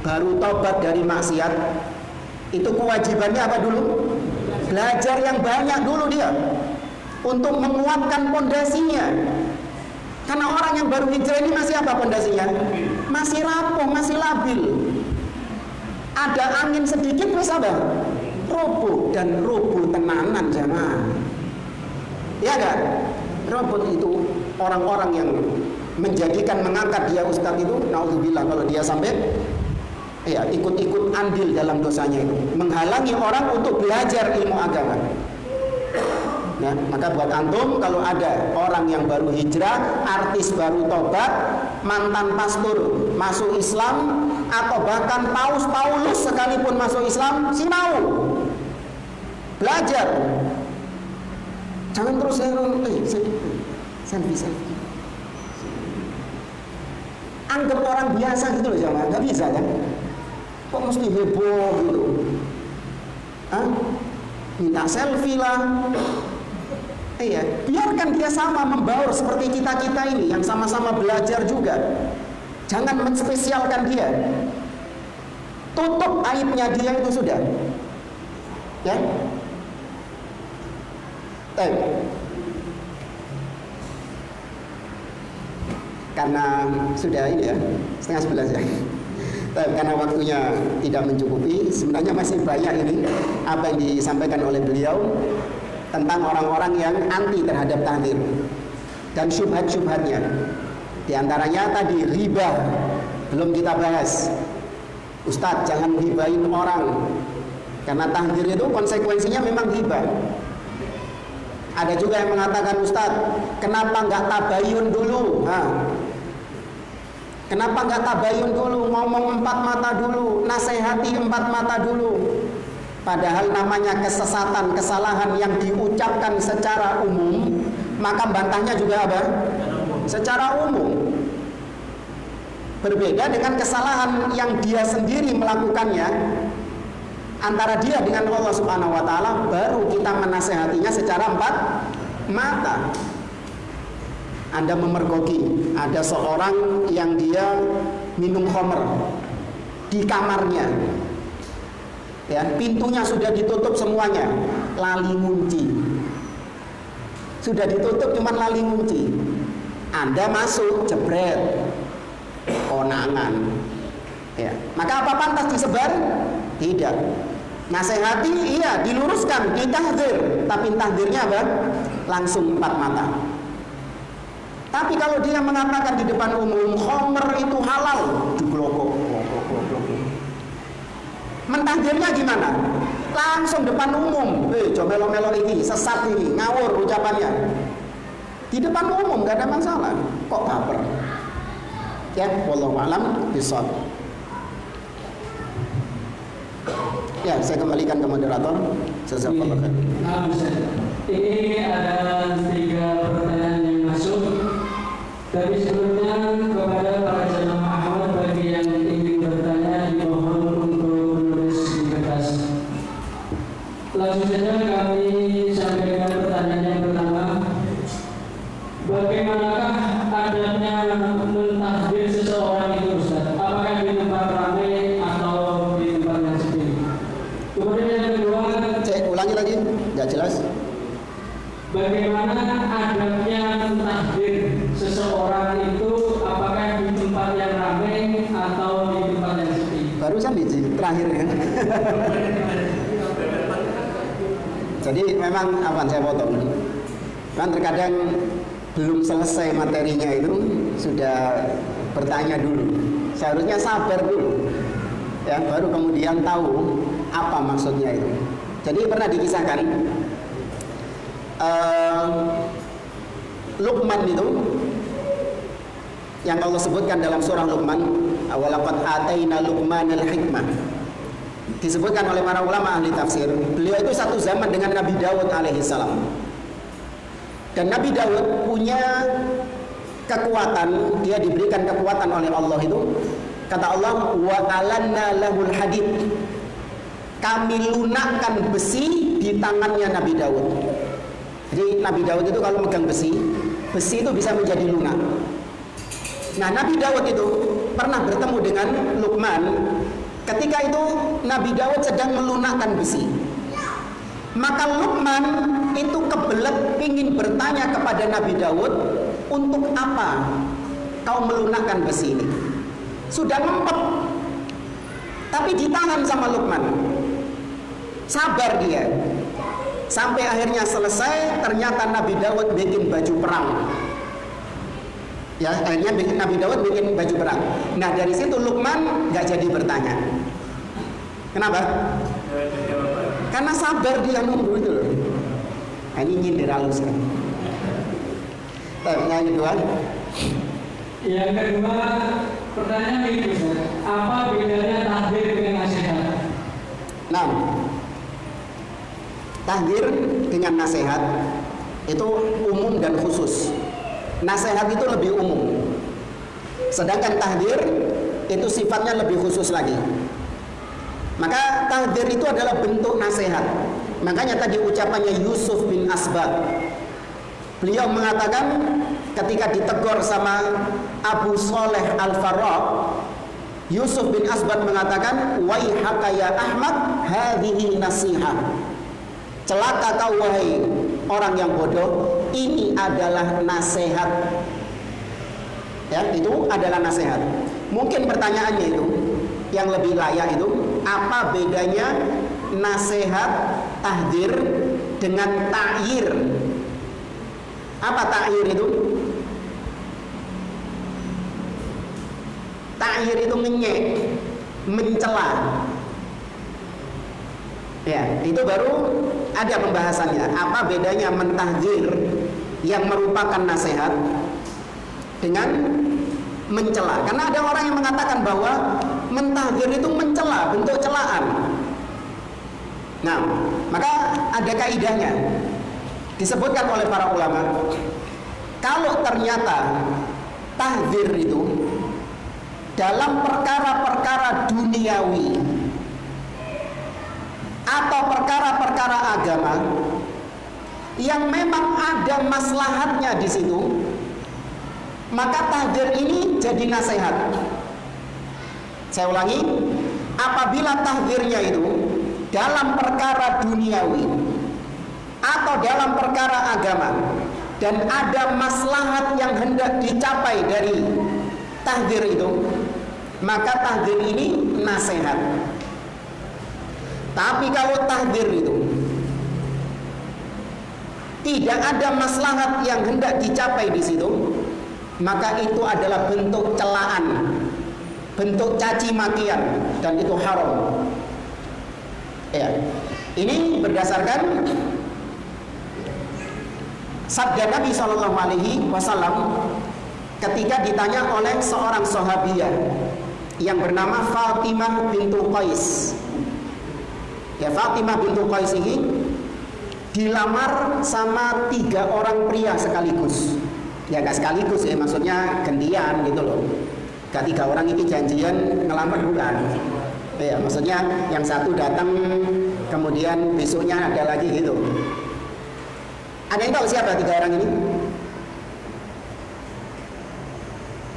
baru tobat dari maksiat, itu kewajibannya apa dulu? Belajar yang banyak dulu dia, untuk menguatkan pondasinya. Karena orang yang baru hijrah ini masih apa pondasinya? Masih rapuh, masih labil. Ada angin sedikit terus apa? Roboh, dan roboh tenanan jamaah. Ya kan? Roboh itu orang-orang yang menjadikan mengangkat dia ustadz itu, naudzubillah, kalau dia sampai ya ikut-ikut andil dalam dosanya itu, menghalangi orang untuk belajar ilmu agama. Nah, maka buat antum kalau ada orang yang baru hijrah, artis baru tobat, mantan pastor masuk Islam, atau bahkan Paus Paulus sekalipun masuk Islam, sinau belajar. Jangan terus selfie. Anggap orang biasa gitu loh, jangan, nggak bisa kan? Kok mesti heboh gitu? Minta selfie lah. Iya, biarkan dia sama membaur seperti kita ini yang sama-sama belajar juga. Jangan menspesialkan dia. Tutup aibnya dia itu sudah. Ya. Karena sudah ini ya 10:30 ya. Karena waktunya tidak mencukupi, sebenarnya masih banyak ini apa yang disampaikan oleh beliau tentang orang-orang yang anti terhadap tahdir dan syubhat-syubhatnya. Di antaranya tadi riba, belum kita bahas. Ustadz, jangan gibahin orang, karena tahdir itu konsekuensinya memang gibah. Ada juga yang mengatakan, Ustadz, kenapa nggak tabayun dulu? Kenapa nggak tabayun dulu? Ngomong 4 mata dulu, nasihati 4 mata dulu. Padahal namanya kesesatan, kesalahan yang diucapkan secara umum, maka bantahnya juga apa? Secara umum. Berbeda dengan kesalahan yang dia sendiri melakukannya, antara dia dengan Allah Subhanahu wa Ta'ala, baru kita menasehatinya secara 4 mata. Anda memergoki, ada seorang yang dia minum khamr di kamarnya, ya, pintunya sudah ditutup semuanya, lali ngunci, sudah ditutup cuman lali ngunci. Anda masuk, jebret, konangan, ya. Maka apa pantas disebar? Tidak. Nasihati, iya, diluruskan, ditahdir, tapi tahdirnya apa? Langsung 4 mata. Tapi kalau dia mengatakan di depan umum khamr itu halal, diglokok. Mentahdirnya gimana? Langsung depan umum, melo-melo ini, sesat ini, ngawur ucapannya. Di depan umum gak ada masalah. Kok baper? Ya, wallahu a'lam bishawab. Ya, saya kembalikan ke moderator. Jazakallahu khairan. Ini ada 3 pertanyaan yang masuk. Tapi sebelumnya kepada para jemaah bagi yang ingin bertanya dimohon untuk menulis di kertas. Langsung saja kami sampaikan pertanyaan yang pertama. Bagaimanakah adabnya mentahdir seseorang itu, Ustaz? Apakah di tempat ramai atau di tempat yang sepi? Kemudian yang kedua, Cek ulangi lagi, nggak jelas. bagaimana adabnya mentahdir seseorang itu, apakah di tempat yang ramai atau di tempat yang sepi? Barusan biji terakhir ya. Jadi memang apa saya potong. Kan terkadang belum selesai materinya itu sudah bertanya dulu. Seharusnya sabar dulu. Ya, baru kemudian tahu apa maksudnya itu. Jadi pernah dikisahkan Luqman itu yang Allah sebutkan dalam surah Luqman, walaqad ataina Luqmanal hikmah. Disebutkan oleh para ulama ahli tafsir, beliau itu satu zaman dengan Nabi Daud alaihissalam. Dan Nabi Daud punya kekuatan, dia diberikan kekuatan oleh Allah itu. Kata Allah, wa alanna lahul hadid. Kami lunakkan besi di tangannya Nabi Daud. Jadi Nabi Daud itu kalau megang besi, besi itu bisa menjadi lunak. Nah, Nabi Daud itu pernah bertemu dengan Luqman. Ketika itu Nabi Daud sedang melunakkan besi. Maka Luqman itu kebelet ingin bertanya kepada Nabi Daud, untuk apa kau melunakkan besi ini? Sudah ngempet, tapi ditahan sama Luqman. Sabar dia. Sampai akhirnya selesai, ternyata Nabi Daud bikin baju perang. Ya, akhirnya Nabi Daud bikin baju perang. Nah, dari situ Luqman nggak jadi bertanya. Kenapa? Karena sabar dia nunggu itu loh. Nah, ini nyindir halus kan. Yang kedua. Yang kedua, pertanyaan ini, Ustaz. Apa bedanya tahdir dengan nasihat? Nah, tahdir dengan nasihat itu umum dan khusus. Nasihat itu lebih umum, sedangkan tahdir itu sifatnya lebih khusus lagi. Maka tahdir itu adalah bentuk nasihat. Makanya tadi ucapannya Yusuf bin Asbad, beliau mengatakan ketika ditegur sama Abu Saleh Al-Farraq, Yusuf bin Asbad mengatakan, waihaka ya Ahmad, hadhihi nasihat. Celaka kau wahai orang yang bodoh, ini adalah nasihat. Ya, itu adalah nasihat. Mungkin pertanyaannya itu yang lebih layak itu, apa bedanya nasihat tahdir dengan ta'yir? Apa ta'yir itu? Ta'yir itu ngenyek, mencela. Ya, itu baru ada pembahasannya. Apa bedanya mentahdzir yang merupakan nasihat dengan mencela? Karena ada orang yang mengatakan bahwa mentahdzir itu mencela, bentuk celaan. Nah, maka ada kaidahnya. Disebutkan oleh para ulama, kalau ternyata tahdzir itu dalam perkara-perkara duniawi atau perkara-perkara agama yang memang ada maslahatnya di situ, maka tahdzir ini jadi nasihat. Saya ulangi, apabila tahdzirnya itu dalam perkara duniawi atau dalam perkara agama dan ada maslahat yang hendak dicapai dari tahdzir itu, maka tahdzir ini nasihat. Tapi kalau tahdzir itu tidak ada maslahat yang hendak dicapai di situ, maka itu adalah bentuk celaan, bentuk caci makian, dan itu haram. Ya, ini berdasarkan sabda Nabi SAW ketika ditanya oleh seorang sahabiyah yang bernama Fatimah bintu Qais. Ya, Fatimah bintu Qais ini dilamar sama 3 orang pria sekaligus. Ya nggak sekaligus ya, maksudnya gantian gitu loh. Gak 3 orang ini janjian ngelamar, bukan. Ya, maksudnya yang satu datang kemudian besoknya ada lagi gitu. Ada yang tahu siapa 3 orang ini?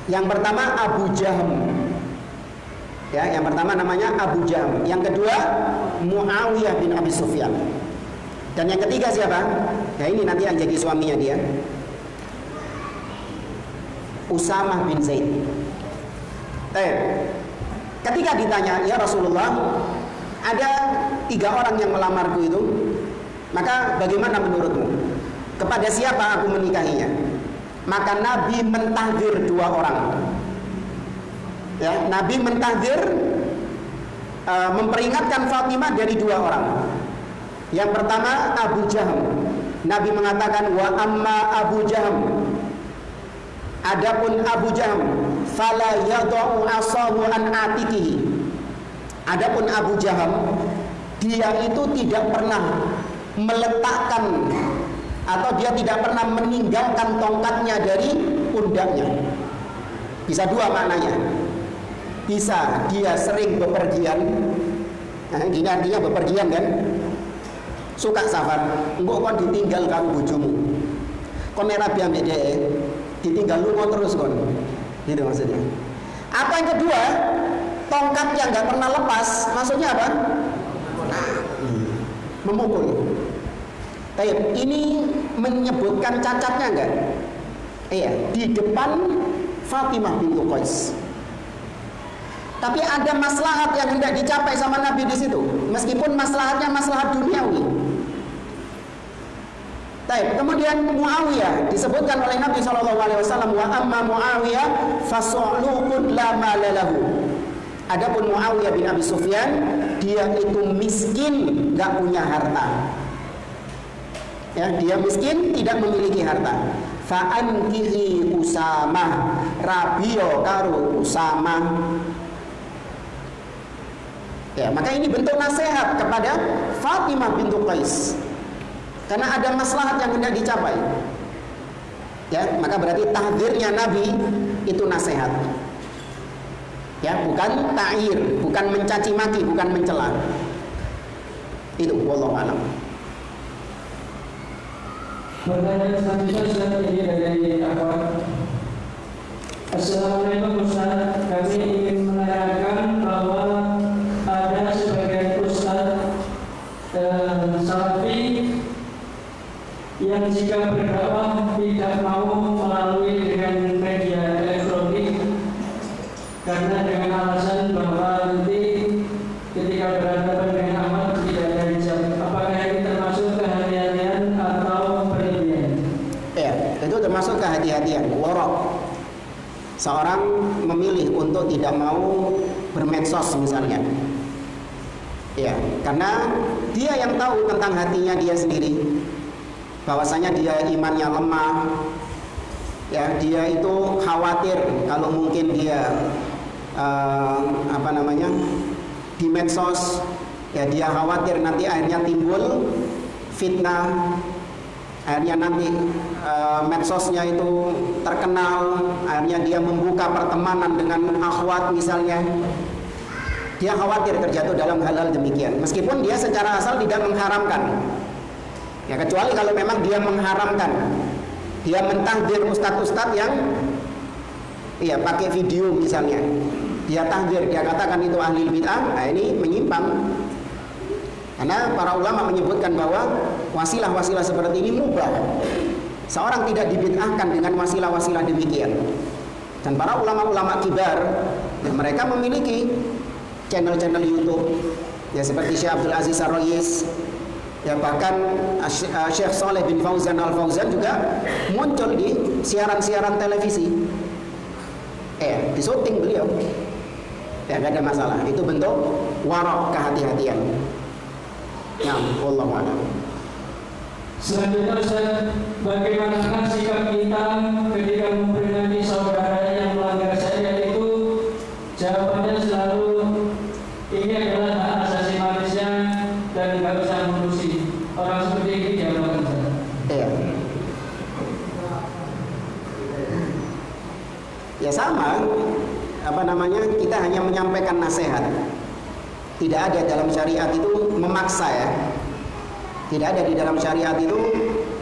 Yang pertama Abu Jahm. Ya, yang pertama namanya Abu Jahm. Yang kedua Muawiyah bin Abi Sufyan. Dan yang ketiga siapa? Ya ini nanti yang jadi suaminya dia, Usamah bin Zaid. Ketika ditanya, ya Rasulullah, ada 3 orang yang melamarku itu, maka bagaimana menurutmu? Kepada siapa aku menikahinya? Maka Nabi mentahdzir 2 orang. Ya, Nabi mentahdzir, memperingatkan Fatimah dari 2 orang. Yang pertama Abu Jahm. Nabi mengatakan, wa amma Abu Jahm, adapun Abu Jahm, fala yadau asahu an atikihi. Adapun Abu Jahm, dia itu tidak pernah meletakkan atau dia tidak pernah meninggalkan tongkatnya dari pundaknya. Bisa 2 maknanya. Bisa dia sering bepergian. Nah, ini artinya bepergian kan? Suka safar, engkau kon ditinggal kamu bojomu. Kon ora biambek dhek, ditinggal lunga terus kon. Gitu maksudnya. Apa yang kedua? Tongkat yang nggak pernah lepas, maksudnya apa? Memukul. Baik, ini menyebutkan cacatnya enggak? Iya, di depan Fatimah bintu Qais. Tapi ada maslahat yang hendak dicapai sama Nabi di situ, meskipun maslahatnya maslahat duniawi. Baik, kemudian Muawiyah disebutkan oleh Nabi SAW, wa amma Muawiyah fasu'lukun la malalahu. Adapun Muawiyah bin Abi Sufyan, dia itu miskin, nggak punya harta. Ya, dia miskin, tidak memiliki harta. Fa'ankihi Usamah, rabiyo karo Usamah. Ya, maka ini bentuk nasihat kepada Fatimah bintu Qais, karena ada maslahat yang hendak dicapai. Ya, maka berarti tahdzirnya Nabi itu nasihat. Ya, bukan ta'ir, bukan mencaci maki, bukan mencela. Itu wallahu a'lam. Pertanyaan selanjutnya Ustaz, ini dari akhwat. Assalamualaikum Ustaz, kami ingin menanyakan bahwa ada sebagian Ustaz Salafi yang jika berdakwah tidak mau melalui dengan media elektronik karena dengan alasan bahwa nanti ketika berhadapan dengan amat tidak ada hijab. Apakah ini termasuk kehati-hatian atau berlebihan? Ya, itu termasuk kehati-hatian, warok. seorang memilih untuk tidak mau bermedsos misalnya, ya, karena dia yang tahu tentang hatinya dia sendiri, bahwasanya dia imannya lemah, ya, dia itu khawatir kalau mungkin dia di medsos, ya, dia khawatir nanti akhirnya timbul fitnah, akhirnya nanti medsosnya itu terkenal, akhirnya dia membuka pertemanan dengan akhwat misalnya. Dia khawatir terjatuh dalam hal-hal demikian, meskipun dia secara asal tidak mengharamkan, ya, kecuali kalau memang dia mengharamkan, dia mentahdir ustadz-ustadz yang, ya, pakai video misalnya, dia tahdir, dia katakan itu ahli bid'ah, nah ini menyimpang. Karena para ulama menyebutkan bahwa wasilah-wasilah seperti ini mubah, seorang tidak dibid'ahkan dengan wasilah-wasilah demikian. Dan para ulama-ulama kibar, ya, mereka memiliki channel-channel YouTube, ya, seperti Syekh Abdul Aziz Ar-Rayis, ya, bahkan Syekh Saleh bin Fauzan Al-Fauzan juga muncul di siaran-siaran televisi, di syuting beliau, ya, nggak ada masalah. Itu bentuk warok, kehati-hatian. Nah, wallahu a'lam. Selanjutnya Ustaz, bagaimana sikap kita ketika memperingati saudara yang melanggar syariat itu? Jawabannya selalu ini adalah hak asasi manusia dan nggak bisa mengurusi. Orang seperti ini diamalkan saja. Iya. Ya sama, kita hanya menyampaikan nasihat. Tidak ada dalam syariat itu memaksa, ya. Tidak ada di dalam syariat itu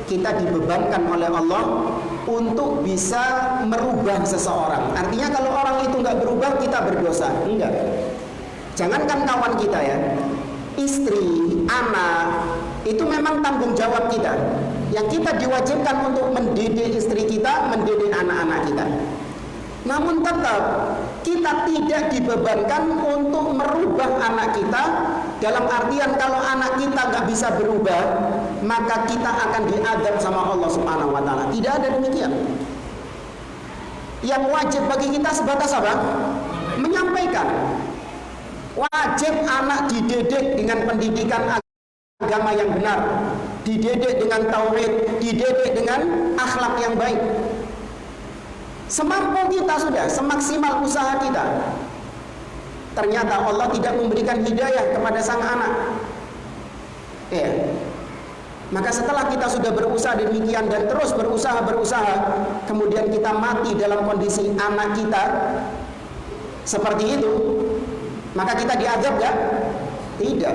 kita dibebankan oleh Allah untuk bisa merubah seseorang. Artinya kalau orang itu nggak berubah, kita berdosa. Enggak. Jangankan kawan kita, ya, istri, anak, itu memang tanggung jawab kita. Yang kita diwajibkan untuk mendidik istri kita, mendidik anak-anak kita. Namun tetap kita tidak dibebankan untuk merubah anak kita, dalam artian kalau anak kita nggak bisa berubah, maka kita akan diadab sama Allah Subhanahu wa Ta'ala. Tidak ada demikian. Yang wajib bagi kita sebatas apa? Menyampaikan. Wajib anak dididik dengan pendidikan agama yang benar, dididik dengan tauhid, dididik dengan akhlak yang baik. Semampu kita sudah, semaksimal usaha kita. Ternyata Allah tidak memberikan hidayah kepada sang anak. Ya. Maka setelah kita sudah berusaha demikian dan terus berusaha, kemudian kita mati dalam kondisi anak kita seperti itu, maka kita diazab gak? Tidak.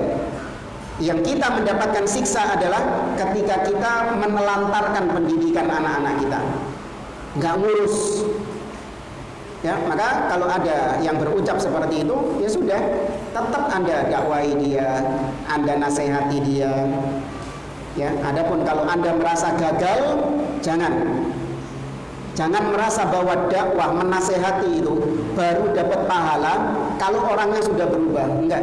Yang kita mendapatkan siksa adalah ketika kita menelantarkan pendidikan anak-anak kita, nggak ngurus, ya. Maka kalau ada yang berucap seperti itu, ya sudah, tetap Anda dakwai dia, Anda nasihati dia, ya. Adapun kalau Anda merasa gagal, jangan merasa bahwa dakwah menasihati itu baru dapat pahala kalau orangnya sudah berubah. Enggak.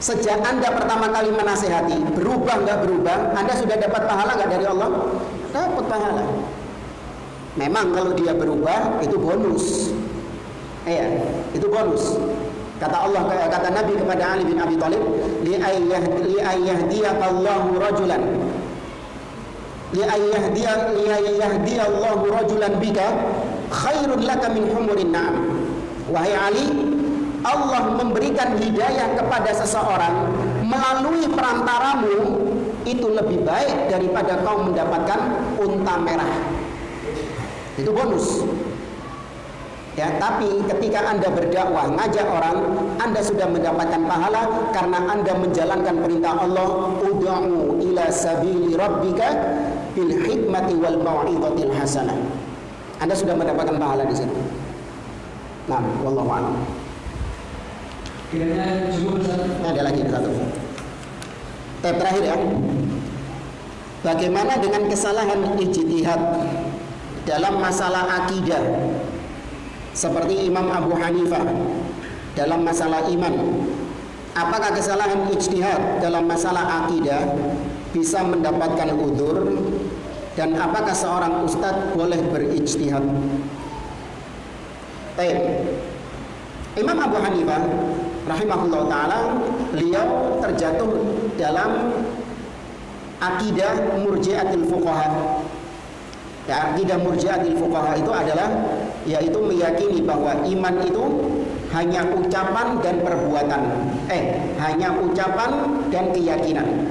Sejak Anda pertama kali menasihati, berubah nggak berubah, Anda sudah dapat pahala nggak dari Allah? Dapat pahala. Memang kalau dia berubah itu bonus. Itu bonus. Kata Allah, kata Nabi kepada Ali bin Abi Thalib, li ayyahdiyallahu rajulan. Li ayyahdiyallahu rajulan bika khairun laka min humurin na'am. Wahai Ali, Allah memberikan hidayah kepada seseorang melalui perantaramu itu lebih baik daripada kau mendapatkan unta merah. Itu bonus. Ya, tapi ketika Anda berdakwah, ngajak orang, Anda sudah mendapatkan pahala karena Anda menjalankan perintah Allah, ud'u ila sabili rabbika bil hikmati wal mau'izatil hasanah. Anda sudah mendapatkan pahala di situ. Nah, wallahu a'lam. Kiranya cukup, Ustaz. Ada lagi satu. Tab terakhir, ya. Bagaimana dengan kesalahan ijtihad dalam masalah akidah? Seperti Imam Abu Hanifah dalam masalah iman. Apakah kesalahan ijtihad dalam masalah akidah bisa mendapatkan udzur dan apakah seorang ustadz boleh berijtihad? Baik. Imam Abu Hanifah rahimahullah ta'ala, beliau terjatuh dalam akidah murji'atil fuqaha. Ya, akidah murji'atil fuqaha itu adalah yaitu meyakini bahwa iman itu hanya ucapan dan perbuatan. Hanya ucapan dan keyakinan.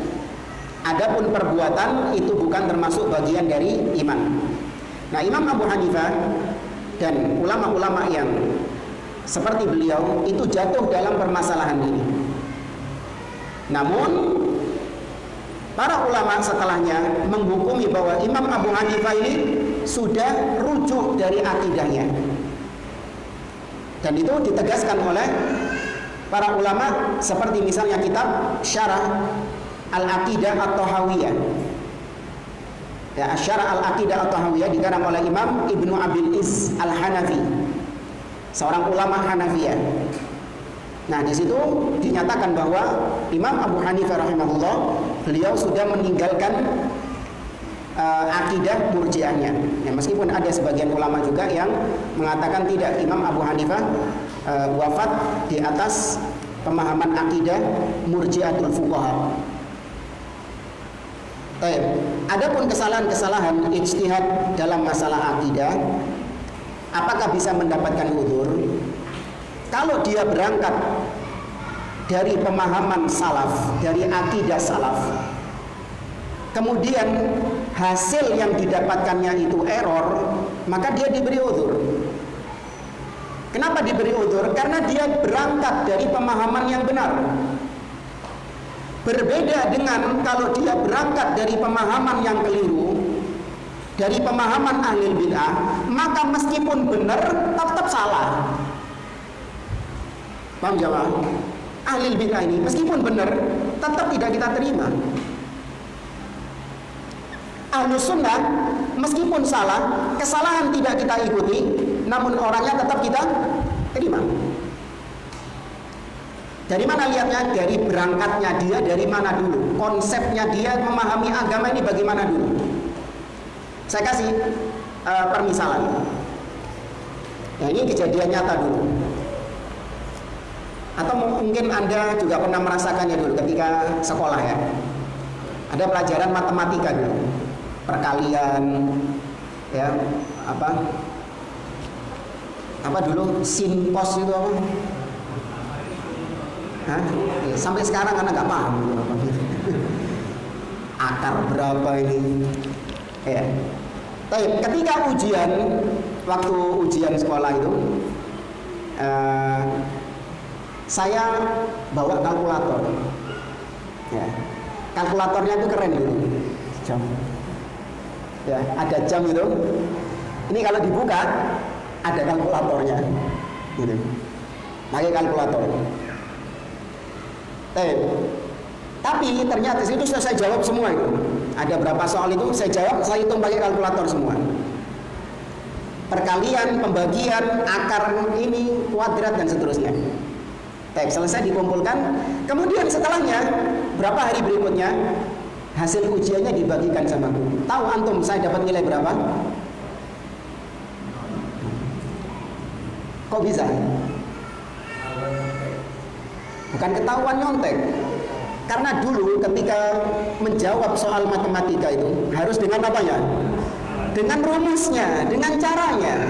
Adapun perbuatan itu bukan termasuk bagian dari iman. Nah, Imam Abu Hanifah dan ulama-ulama yang seperti beliau itu jatuh dalam permasalahan ini. Namun para ulama setelahnya menghukumi bahwa Imam Abu Hanifah ini sudah rujuk dari akidahnya. Dan itu ditegaskan oleh para ulama seperti misalnya kitab Syarah Al-Aqidah At-Tahawiyah. Ya, Syarah Al-Aqidah At-Tahawiyah dikarang oleh Imam Ibnu Abil Iz Al-Hanafi, seorang ulama Hanafiyah. Nah, di situ dinyatakan bahwa Imam Abu Hanifah rahimahullah, beliau sudah meninggalkan akidah murjiahnya. Ya, meskipun ada sebagian ulama juga yang mengatakan tidak, Imam Abu Hanifah wafat di atas pemahaman akidah murjiatul fuqaha. Adapun kesalahan-kesalahan ijtihad dalam masalah akidah, apakah bisa mendapatkan udzur? Kalau dia berangkat dari pemahaman salaf, dari akidah salaf, kemudian hasil yang didapatkannya itu error, maka dia diberi udzur. Kenapa diberi udzur? Karena dia berangkat dari pemahaman yang benar. Berbeda dengan kalau dia berangkat dari pemahaman yang keliru, dari pemahaman ahli bid'ah, maka meskipun benar tetap salah. Paham jamaah? Ahli bid'ah ini meskipun benar tetap tidak kita terima. Ahlus sunnah meskipun salah, kesalahan tidak kita ikuti, namun orangnya tetap kita terima. Dari mana lihatnya? Dari berangkatnya dia, dari mana dulu? Konsepnya dia memahami agama ini bagaimana dulu? Saya kasih permisalan. Nah, ini kejadian nyata dulu. Atau mungkin Anda juga pernah merasakannya dulu ketika sekolah ya. Ada pelajaran matematika dulu. Perkalian ya, apa dulu sin cos itu apa? Hah? Ya, sampai sekarang Anda nggak paham gitu. Akar berapa ini? Ya. Tapi ketika ujian, waktu ujian sekolah itu, saya bawa kalkulator. Ya. Kalkulatornya itu keren gitu. Jam. Ya, ada jam itu. Ini kalau dibuka ada kalkulatornya. Gitu. Pakai kalkulator. Tapi ternyata itu sudah saya jawab semua itu. Ada berapa soal itu saya jawab, saya hitung pakai kalkulator semua. Perkalian, pembagian, akar ini, kuadrat dan seterusnya. Selesai dikumpulkan. Kemudian setelahnya, berapa hari berikutnya, hasil ujiannya dibagikan sama guru. Tahu antum saya dapat nilai berapa? Kok bisa? Bukan ketahuan nyontek. Karena dulu ketika menjawab soal matematika itu harus dengan apanya? Dengan rumusnya, dengan caranya.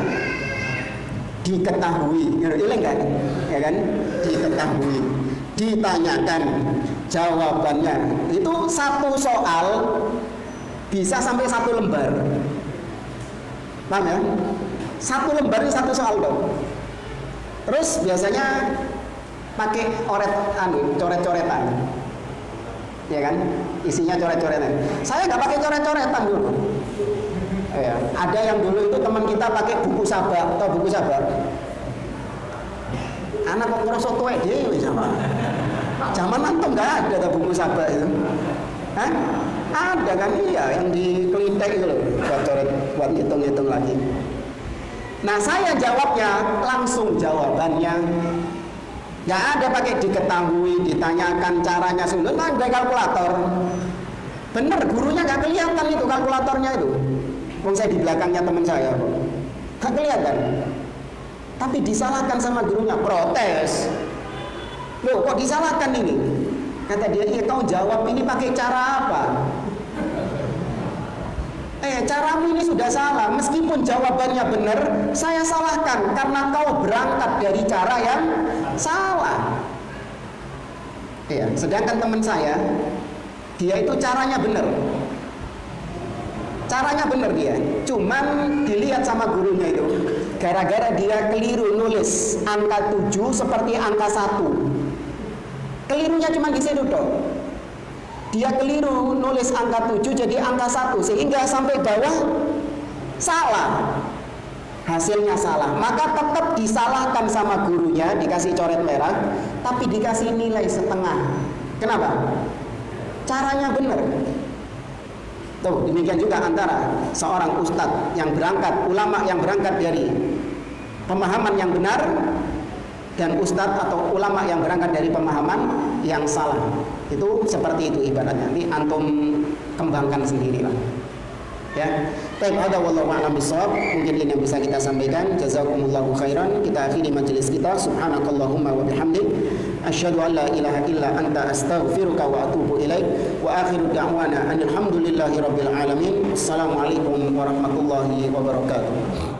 Diketahui, kan? Ya kan? Diketahui, ditanyakan jawabannya. Itu satu soal bisa sampai 1 lembar. Paham ya? 1 lembar itu 1 soal dong. Terus biasanya pakai coret-coretan, ya kan? Isinya coret-coretan. Saya nggak pakai coret-coretan dulu. Ya, ada yang dulu itu teman kita pakai buku sabak atau buku sabak. Anak kok ngerasa tuwek dhewe sama. Zaman antum nggak ada buku sabak itu. Hah? Ada kan? Iya, yang di kelintek itu loh, buat coret, buat hitung-hitung lagi. Nah, saya jawabnya langsung jawabannya. Nggak ada pakai diketahui, ditanyakan caranya, sudah pakai kalkulator. Bener, gurunya nggak nggak kelihatan itu kalkulatornya itu. Wong saya di belakangnya teman saya, nggak kelihatan. Tapi disalahkan sama gurunya, protes. Loh, kok disalahkan ini? Kata dia, iya kau jawab ini pakai cara apa? Caramu ini sudah salah. Meskipun jawabannya benar, saya salahkan karena kau berangkat dari cara yang salah. Iya, sedangkan teman saya, dia itu caranya benar. Caranya benar dia. Cuman dilihat sama gurunya itu, gara-gara dia keliru nulis angka 7 seperti angka 1. Kelirunya cuma di situ dong. Dia keliru nulis angka 7 jadi angka 1 sehingga sampai bawah salah. Hasilnya salah. Maka tetap disalahkan sama gurunya, dikasih coret merah, tapi dikasih nilai setengah. Kenapa? Caranya benar. Tuh, demikian juga antara seorang ustadz yang berangkat, ulama yang berangkat dari pemahaman yang benar, dan ustadz atau ulama yang berangkat dari pemahaman yang salah. Itu seperti itu ibaratnya. Ini antum kembangkan sendirilah. Ya. Baik, ada wallahu a'lam bishawab. Mungkin ini yang bisa kita sampaikan. Jazakumullahu khairan. Kita akhiri majelis kita. Subhanakallahumma wa bihamdik, asyhadu an la ilaha illa anta astaghfiruka wa atubu ilaik. Wa akhiru da'wana alhamdulillahi rabbil alamin. Assalamualaikum warahmatullahi wabarakatuh.